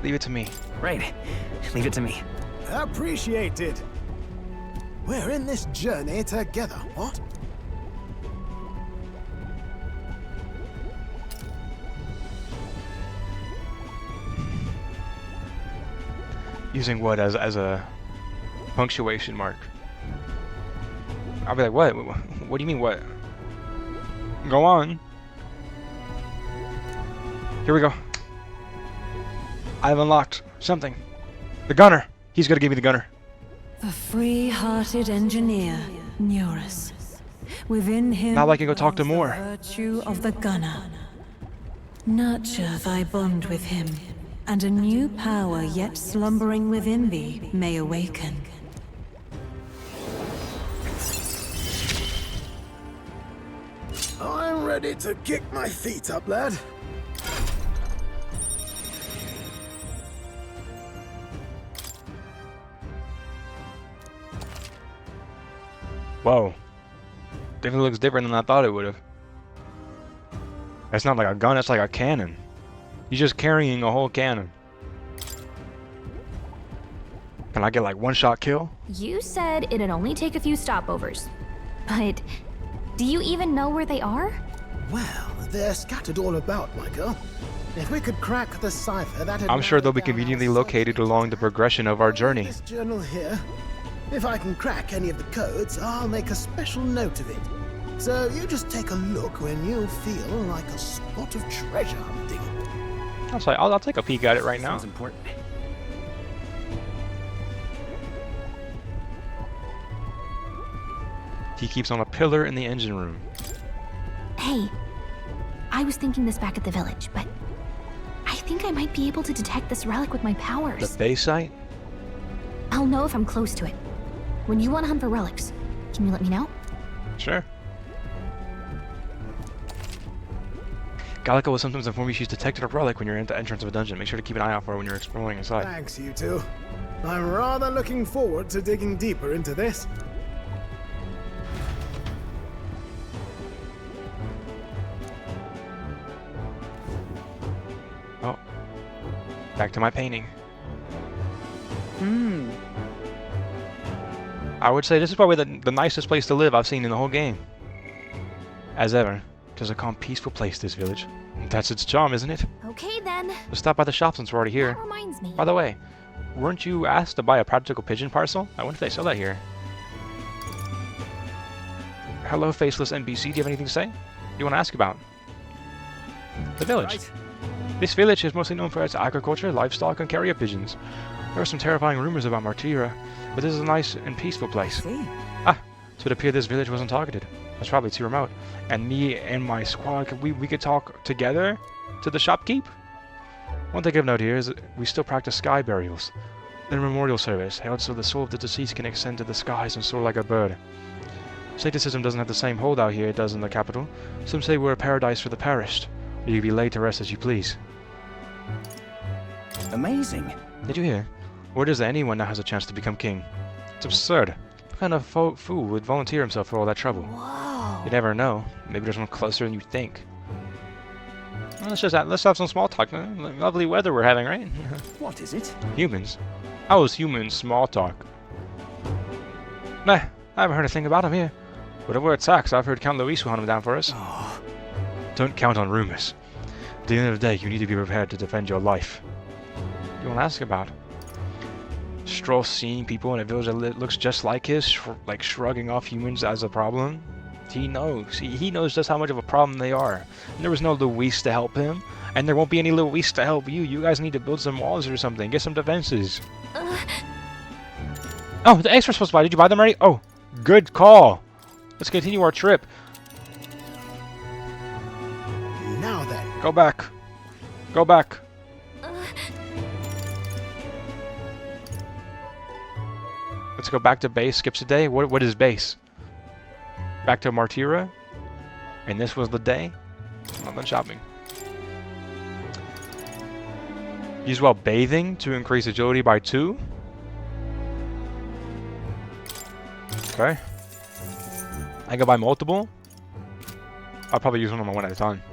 Speaker 1: Leave it to me.
Speaker 4: Right. Leave it to me.
Speaker 8: Appreciated. We're in this journey together, what?
Speaker 1: Using what as a punctuation mark? I'll be like, what? What do you mean, what? Go on. Here we go. I've unlocked something. The gunner. He's gonna give me the gunner.
Speaker 10: The free-hearted engineer, Neurus. Within him
Speaker 1: Now I can go talk to
Speaker 10: dwells the
Speaker 1: more.
Speaker 10: virtue of the gunner. Nurture thy bond with him, and a new power yet slumbering within thee may awaken.
Speaker 8: I'm ready to kick my feet up, lad.
Speaker 1: Whoa. Definitely looks different than I thought it would have. It's not like a gun, it's like a cannon. He's just carrying a whole cannon. Can I get like one-shot kill?
Speaker 7: You said it'd only take a few stopovers. But do you even know where they are?
Speaker 8: Well, they're scattered all about, my girl. If we could crack the cipher, that'd
Speaker 1: I'm sure they'll be
Speaker 8: narrow down
Speaker 1: conveniently
Speaker 8: our
Speaker 1: located
Speaker 8: search.
Speaker 1: along the progression of our journey.
Speaker 8: This journal here. If I can crack any of the codes, I'll make a special note of it. So you just take a look when you feel like a spot of treasure hunting.
Speaker 1: I'll take a peek at it right now.
Speaker 4: Sounds important.
Speaker 1: He keeps on a pillar in the engine room.
Speaker 7: Hey, I was thinking this back at the village, but I think I might be able to detect this relic with my powers.
Speaker 1: The base site?
Speaker 7: I'll know if I'm close to it. When you want to hunt for relics, can you let me know?
Speaker 1: Sure. Gallica will sometimes inform you she's detected a relic when you're at the entrance of a dungeon. Make sure to keep an eye out for her when you're exploring inside.
Speaker 8: Thanks, you two. I'm rather looking forward to digging deeper into this.
Speaker 1: Oh. Back to my painting. I would say this is probably the nicest place to live I've seen in the whole game. As ever. Just a calm, peaceful place, this village. That's its charm, isn't it?
Speaker 7: Okay then.
Speaker 1: Let's stop by the shop since we're already here.
Speaker 7: That reminds me.
Speaker 1: By the way, weren't you asked to buy a practical pigeon parcel? I wonder if they sell that here. Hello, faceless NPC. Do you have anything to say? You want to ask about? The village.
Speaker 4: Right.
Speaker 1: This village is mostly known for its agriculture, livestock, and carrier pigeons. There are some terrifying rumors about Martira, but this is a nice and peaceful place.
Speaker 4: See?
Speaker 1: Ah, so it appeared this village wasn't targeted. That's probably too remote. And me and my squad, we could talk together to the shopkeep? One thing of note here is that we still practice sky burials. In a memorial service, held so the soul of the deceased can ascend to the skies and soar like a bird. Satanism doesn't have the same hold out here it does in the capital. Some say we're a paradise for the perished, where you can be laid to rest as you please.
Speaker 4: Amazing.
Speaker 1: Did you hear? Word is that anyone now has a chance to become king. It's absurd. What kind of fool would volunteer himself for all that trouble?
Speaker 7: Whoa.
Speaker 1: You never know. Maybe there's one closer than you think. Well, let's have some small talk. Lovely weather we're having, right?
Speaker 4: What is it?
Speaker 1: Humans. How is humans small talk? Nah, I haven't heard a thing about him here. But if we're attacked, I've heard Count Luis will hunt him down for us.
Speaker 4: Oh,
Speaker 1: Don't count on rumors. At the end of the day, you need to be prepared to defend your life. You want to ask about? Stroll seeing people in a village that looks just like his, like shrugging off humans as a problem. He knows. He knows just how much of a problem they are. And there was no Luis to help him, and there won't be any Luis to help you. You guys need to build some walls or something. Get some defenses. Oh, the eggs were supposed to buy. Did you buy them already? Oh, good call. Let's continue our trip.
Speaker 8: Now then.
Speaker 1: Go back. Go back. Let's go back to base. Skips a day. What is base? Back to Martira. And this was the day. Well done shopping. Use while bathing to increase agility by 2. Okay. I can buy multiple. I'll probably use one at a time.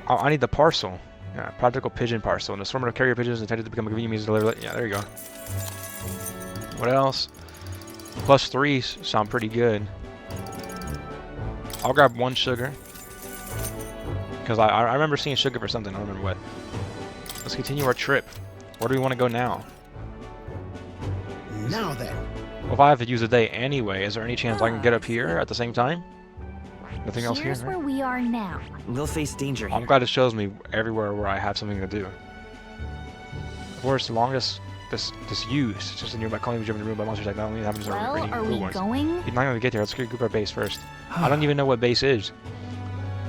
Speaker 1: I need the parcel. Yeah, practical pigeon parcel. An assortment of carrier pigeons intended to become a convenient means to deliver. Yeah, there you go. What else? +3s sound pretty good. I'll grab 1 sugar. Because I remember seeing sugar for something. I don't remember what. Let's continue our trip. Where do we want to go now?
Speaker 8: Now then.
Speaker 1: Well, if I have to use a day anyway, is there any chance I can get up here at the same time? Nothing else here,
Speaker 7: Here's
Speaker 1: right?
Speaker 7: where we are now.
Speaker 4: we'll face danger
Speaker 1: I'm
Speaker 4: here.
Speaker 1: glad it shows me everywhere where I have something to do. Of course, the longest this use. It's just a nearby colony driven room by monsters that not only happens to
Speaker 7: Well,
Speaker 1: raining
Speaker 7: are
Speaker 1: blue
Speaker 7: we
Speaker 1: ones.
Speaker 7: going?
Speaker 1: You're not gonna get there. Let's group our base first. I don't even know what base is.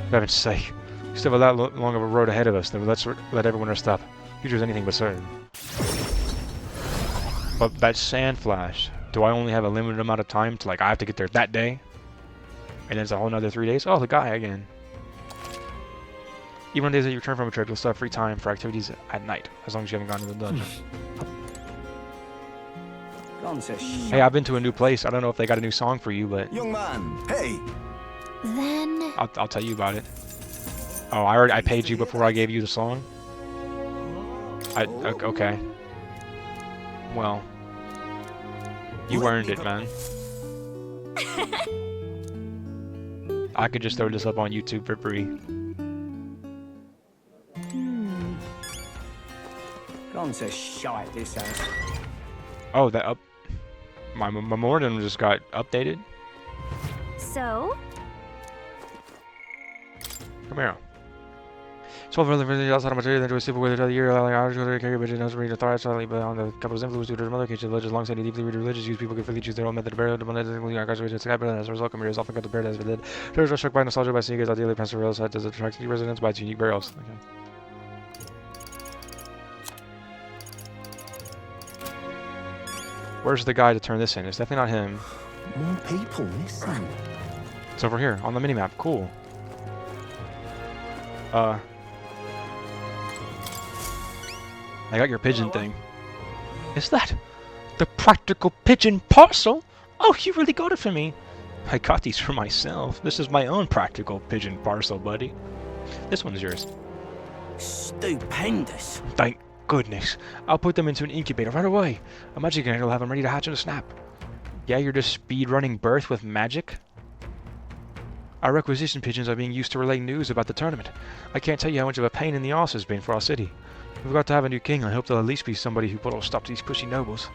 Speaker 1: For heaven's sake. We still have a lot long of a road ahead of us. Then let's let everyone rest up. Future's anything but certain. But that sand flash. Do I only have a limited amount of time to, like, I have to get there that day? And then it's a whole nother 3 days? Oh, the guy again. Even on days that you return from a trip, you'll still have free time for activities at night, as long as you haven't gone to the dungeon.
Speaker 4: Gone to
Speaker 1: Hey, I've been to a new place. I don't know if they got a new song for you, but...
Speaker 2: Young man, hey!
Speaker 7: Then
Speaker 1: I'll tell you about it. Oh, I paid you before I gave you the song. Okay. Well, you earned it, man. I could just throw this up on YouTube for free.
Speaker 4: Gone to shite, this house.
Speaker 1: Oh, that up. My memoriam just got updated.
Speaker 7: So?
Speaker 1: Come here. 12 really outside of material into a super with another year, allowing ours to carry but it doesn't read authority solely, but on the couple's influence due to their mother case, villages alongside the deeply rooted religious use people can freely choose their own method of burial, the money doesn't incarcerated to sky, but as a result, Camille is often got the buried as the dead. Tourists are struck by nostalgia by seeing as ideally pastoral site does attract new residents by its unique burials. Okay. Where's the guy to turn this in? It's definitely not him.
Speaker 2: More people missing.
Speaker 1: It's over here on the minimap. Cool. I got your pigeon thing. Is that the practical pigeon parcel? Oh, you really got it for me. I got these for myself. This is my own practical pigeon parcel, buddy. This one's yours.
Speaker 2: Stupendous.
Speaker 1: Thank goodness. I'll put them into an incubator right away. A magic egg will have them ready to hatch in a snap. Yeah, you're just speed-running birth with magic? Our requisition pigeons are being used to relay news about the tournament. I can't tell you how much of a pain in the arse it's been for our city. We've got to have a new king. I hope there'll at least be somebody who will stop these pushy nobles,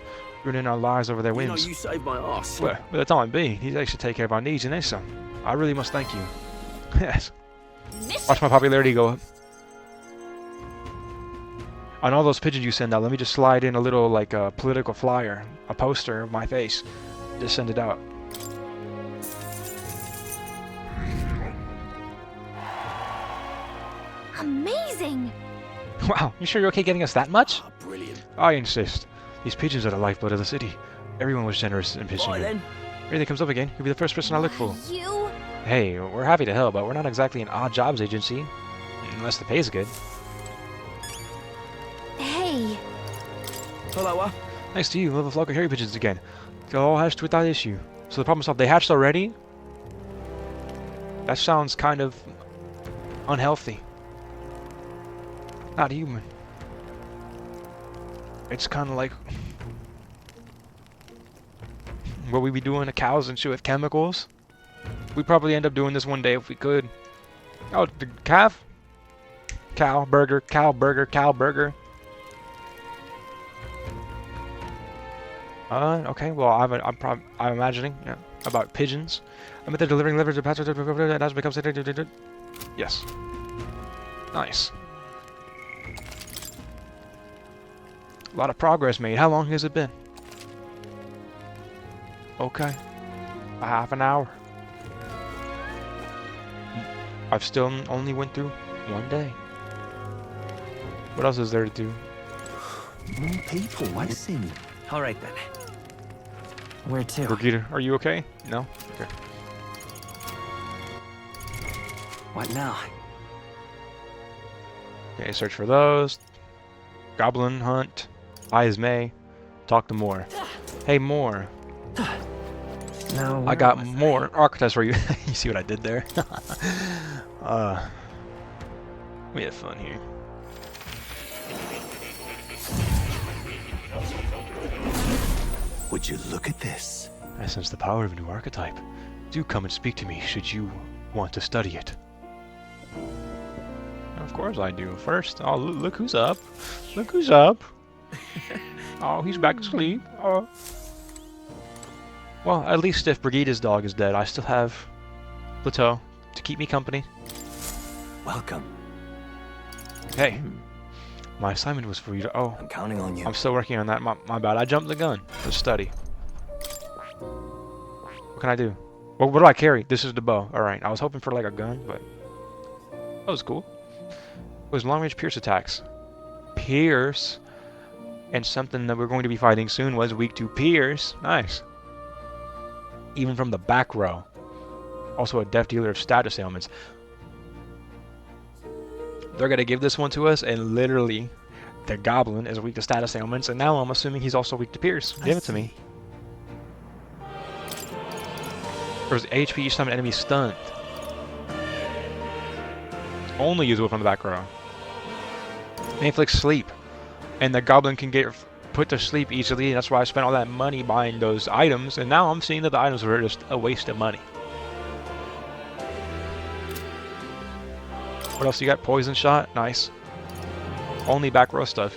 Speaker 1: ruining our lives over their whims.
Speaker 2: You know, you saved my ass.
Speaker 1: Well, for the time being, he's actually take care of our needs and then some. I really must thank you. Yes. Watch my popularity go up. On all those pigeons you send out, let me just slide in a little, like, political flyer, a poster of my face. Just send it out.
Speaker 7: Amazing!
Speaker 1: Wow, you sure you're okay getting us that much?
Speaker 2: Oh, brilliant.
Speaker 1: I insist. These pigeons are the lifeblood of the city. Everyone was generous in pitching
Speaker 2: Right
Speaker 1: in.
Speaker 2: then.
Speaker 1: Here they comes up again. You'll be the first person I look for.
Speaker 7: You?
Speaker 1: Hey, we're happy to help, but we're not exactly an odd jobs agency. Unless the pay's good.
Speaker 7: Hey.
Speaker 2: Hello,
Speaker 1: Nice to you. We'll have a flock of hairy pigeons again. They'll all hatched without issue. So the problem solved. They hatched already? That sounds kind of unhealthy. Not human. It's kind of like what we be doing to cows and shit with chemicals. We'd probably end up doing this one day if we could. Oh, the calf? Cow burger, cow burger, cow burger. Okay, well, I'm imagining, yeah, about pigeons. I meant they're delivering liver to pastors and as becomes yes. Nice. A lot of progress made. How long has it been? Okay. A half an hour. I've still only went through one day. What else is there to do?
Speaker 2: More people missing.
Speaker 4: All right then. Where to?
Speaker 1: Brigida, are you okay? No? Okay.
Speaker 4: What now?
Speaker 1: Okay, search for those. Goblin hunt. Eyes May. Talk to Moore. Hey, Moore.
Speaker 4: No.
Speaker 1: I got more archetypes for you. You see what I did there? We had fun here.
Speaker 2: Would you look at this?
Speaker 1: I sense the power of a new archetype. Do come and speak to me should you want to study it. Of course I do. First, oh, look who's up. Look who's up. Oh, he's back asleep. Oh. Well, at least if Brigida's dog is dead, I still have Plateau to keep me company.
Speaker 2: Welcome.
Speaker 1: Hey, my assignment was for you to... Oh,
Speaker 2: I'm counting on you.
Speaker 1: I'm still working on that. My bad. I jumped the gun. Let's study. What can I do? Well, what do I carry? This is the bow. Alright, I was hoping for like a gun, but... That was cool. It was long-range pierce attacks. Pierce. And something that we're going to be fighting soon was weak to pierce. Nice. Even from the back row. Also a deaf dealer of status ailments. They're going to give this one to us, and literally, the goblin is weak to status ailments, and now I'm assuming he's also weak to pierce. Give it to me. There's HP each time an enemy stunned. Only usable from the back row. They inflict sleep, and the goblin can get put to sleep easily. That's why I spent all that money buying those items, and now I'm seeing that the items were just a waste of money. What else you got? Poison shot? Nice. Only back row stuff.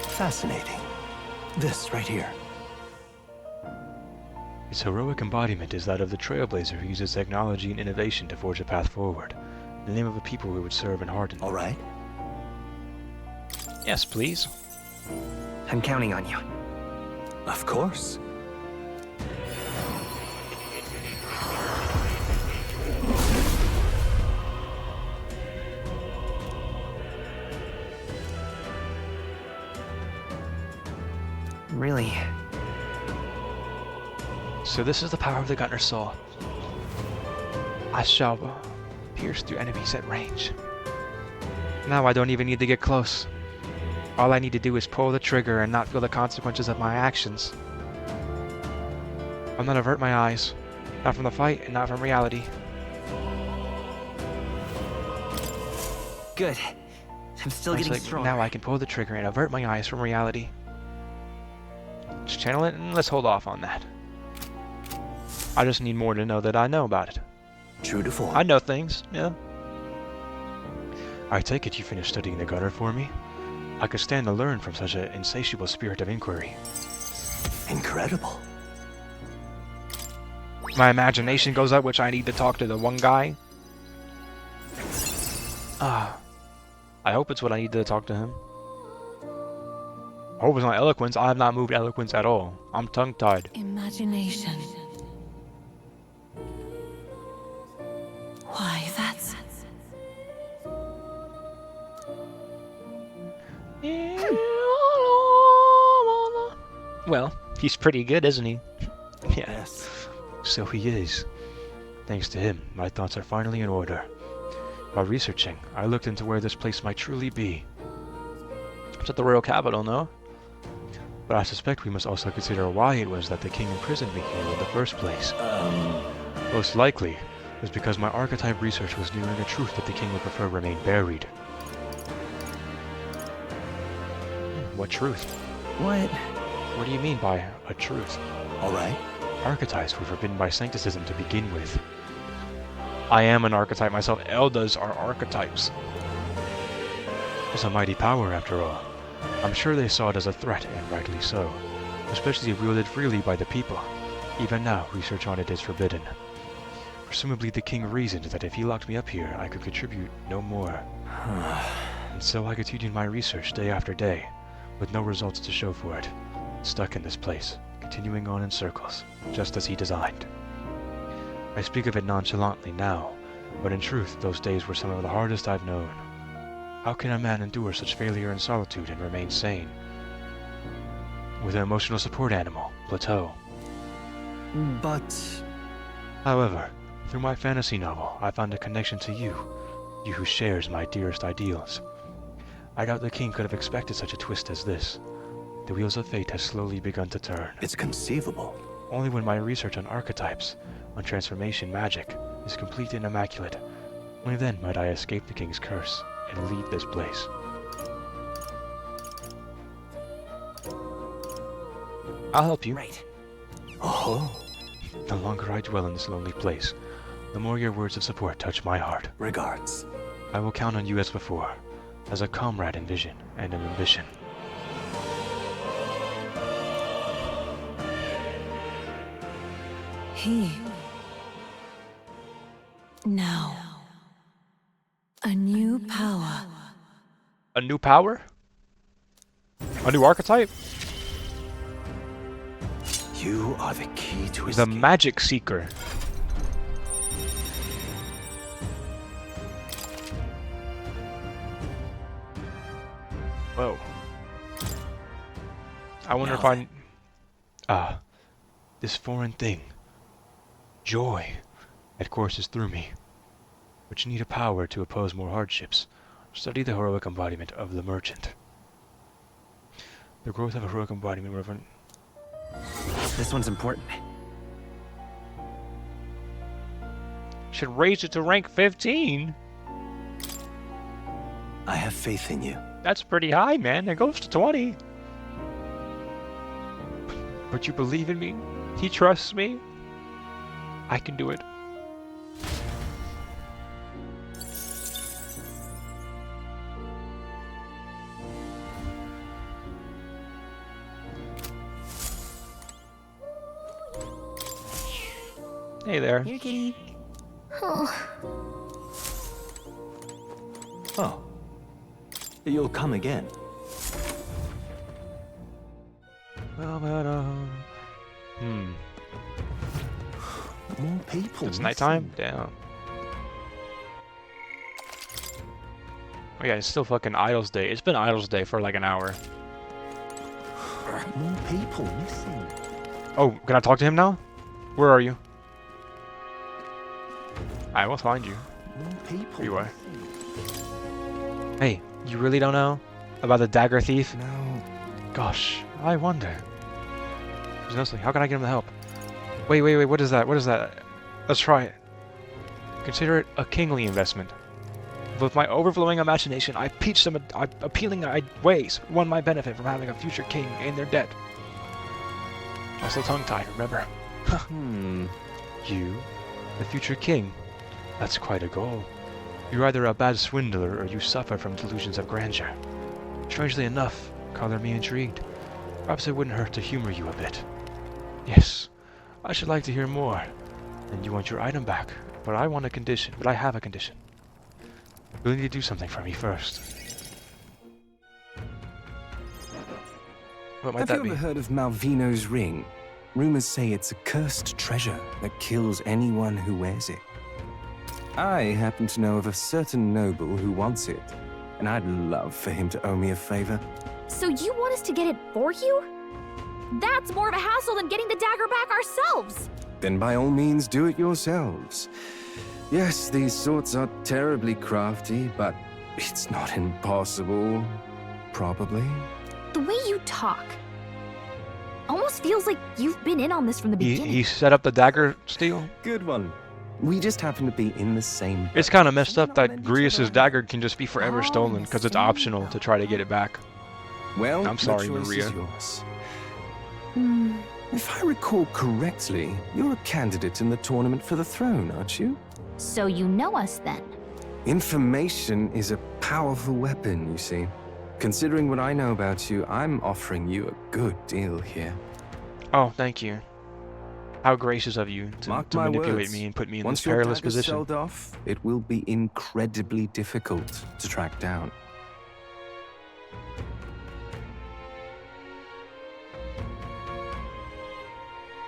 Speaker 9: Fascinating. This right here.
Speaker 1: Its heroic embodiment is that of the trailblazer who uses technology and innovation to forge a path forward. The name of a people we would serve and harden.
Speaker 4: All right.
Speaker 1: Yes, please.
Speaker 4: I'm counting on you.
Speaker 9: Of course.
Speaker 4: Really?
Speaker 1: So this is the power of the Gunner's Saw. I shall pierce through enemies at range. Now I don't even need to get close. All I need to do is pull the trigger and not feel the consequences of my actions. I'll not avert my eyes. Not from the fight and not from reality.
Speaker 4: Good. I'm still getting stronger.
Speaker 1: Now I can pull the trigger and avert my eyes from reality. Just channel it and let's hold off on that. I just need more to know that I know about it.
Speaker 9: True to form.
Speaker 1: I know things, yeah. I take it you finished studying the Gunner for me? I could stand to learn from such an insatiable spirit of inquiry.
Speaker 9: Incredible.
Speaker 1: My imagination goes up, which I need to talk to the one guy. I hope it's what I need to talk to him. I hope it's not eloquence. I have not moved eloquence at all. I'm tongue-tied.
Speaker 10: Imagination. Why, that's...
Speaker 1: Well, he's pretty good, isn't he? Yeah.
Speaker 9: Yes.
Speaker 1: So he is. Thanks to him, my thoughts are finally in order. While researching, I looked into where this place might truly be. It's at the royal capital, no? But I suspect we must also consider why it was that the king imprisoned me here in the first place. Most likely, it was because my archetype research was nearing a truth that the king would prefer remain buried. What truth?
Speaker 4: What?
Speaker 1: What do you mean by a truth?
Speaker 9: All right.
Speaker 1: Archetypes were forbidden by sancticism to begin with. I am an archetype myself. Eldas are archetypes. It's a mighty power, after all. I'm sure they saw it as a threat, and rightly so. Especially wielded freely by the people. Even now, research on it is forbidden. Presumably the king reasoned that if he locked me up here, I could contribute no more. And so I continued my research day after day, with no results to show for it. Stuck in this place, continuing on in circles, just as he designed. I speak of it nonchalantly now, but in truth those days were some of the hardest I've known. How can a man endure such failure and solitude and remain sane? With an emotional support animal, Plateau.
Speaker 4: But...
Speaker 1: However, through my fantasy novel, I found a connection to you who shares my dearest ideals. I doubt the king could have expected such a twist as this. The wheels of fate has slowly begun to turn.
Speaker 9: It's conceivable.
Speaker 1: Only when my research on archetypes, on transformation magic, is complete and immaculate, only then might I escape the king's curse and leave this place. I'll help you.
Speaker 4: Right.
Speaker 9: Oh,
Speaker 1: The longer I dwell in this lonely place, the more your words of support touch my heart.
Speaker 9: regards.
Speaker 1: I will count on you as before, as a comrade in vision and in ambition.
Speaker 10: He... Now... A new power.
Speaker 1: A new power? A new archetype?
Speaker 9: You are the key to
Speaker 1: The
Speaker 9: escape.
Speaker 1: Magic Seeker. Whoa. I wonder
Speaker 9: Now
Speaker 1: if this foreign thing, joy, that courses through me, which need a power to oppose more hardships. Study the heroic embodiment of the merchant. The growth of a heroic embodiment
Speaker 4: This one's important.
Speaker 1: Should raise it to rank 15.
Speaker 9: I have faith in you.
Speaker 1: That's pretty high, man. It goes to 20. But you believe in me? He trusts me? I can do it. Hey there.
Speaker 10: Here, kitty.
Speaker 9: Oh. You'll come again.
Speaker 2: More people.
Speaker 1: It's nighttime? Damn. Oh yeah, it's still fucking Idols Day. It's been Idols Day for like an hour.
Speaker 2: More people missing.
Speaker 1: Oh, can I talk to him now? Where are you? I will find you.
Speaker 2: More people.
Speaker 1: Here you are. Hey, you really don't know about the dagger thief?
Speaker 2: No.
Speaker 1: Gosh, I wonder. There's nothing. How can I get him to help? Wait, what is that? What is that? Let's try it. Consider it a kingly investment. With my overflowing imagination, I pitch some appealing ways one might benefit from having a future king in their debt. Also tongue-tied, remember? You, the future king. That's quite a goal. You're either a bad swindler or you suffer from delusions of grandeur. Strangely enough, color me intrigued. Perhaps it wouldn't hurt to humor you a bit. Yes, I should like to hear more. And you want your item back, but I want a condition. But I have a condition. You'll need to do something for me first. What might that be?
Speaker 4: Have you ever heard of Malvino's ring? Rumors say it's a cursed treasure that kills anyone who wears it. I happen to know of a certain noble who wants it, and I'd love for him to owe me a favor.
Speaker 7: So you want us to get it for you? That's more of a hassle than getting the dagger back ourselves.
Speaker 4: Then by all means do it yourselves. Yes, these sorts are terribly crafty, but it's not impossible. Probably.
Speaker 7: The way you talk almost feels like you've been in on this from the beginning.
Speaker 1: He set up the dagger steal?
Speaker 4: Good one. We just happen to be in the same boat.
Speaker 1: It's kind of messed up that Grius's dagger can just be forever stolen because it's optional to try to get it back.
Speaker 4: Well,
Speaker 1: I'm sorry,
Speaker 4: the choice
Speaker 1: Maria.
Speaker 4: is yours. If I recall correctly, you're a candidate in the tournament for the throne, aren't you?
Speaker 7: So you know us then?
Speaker 4: Information is a powerful weapon, you see. Considering what I know about you, I'm offering you a good deal here.
Speaker 1: Oh, thank you. How gracious of you to
Speaker 4: my
Speaker 1: manipulate
Speaker 4: words.
Speaker 1: me and put me in
Speaker 4: Once
Speaker 1: this
Speaker 4: your
Speaker 1: perilous
Speaker 4: dagger's
Speaker 1: position.
Speaker 4: sold off, it will be incredibly difficult to track down.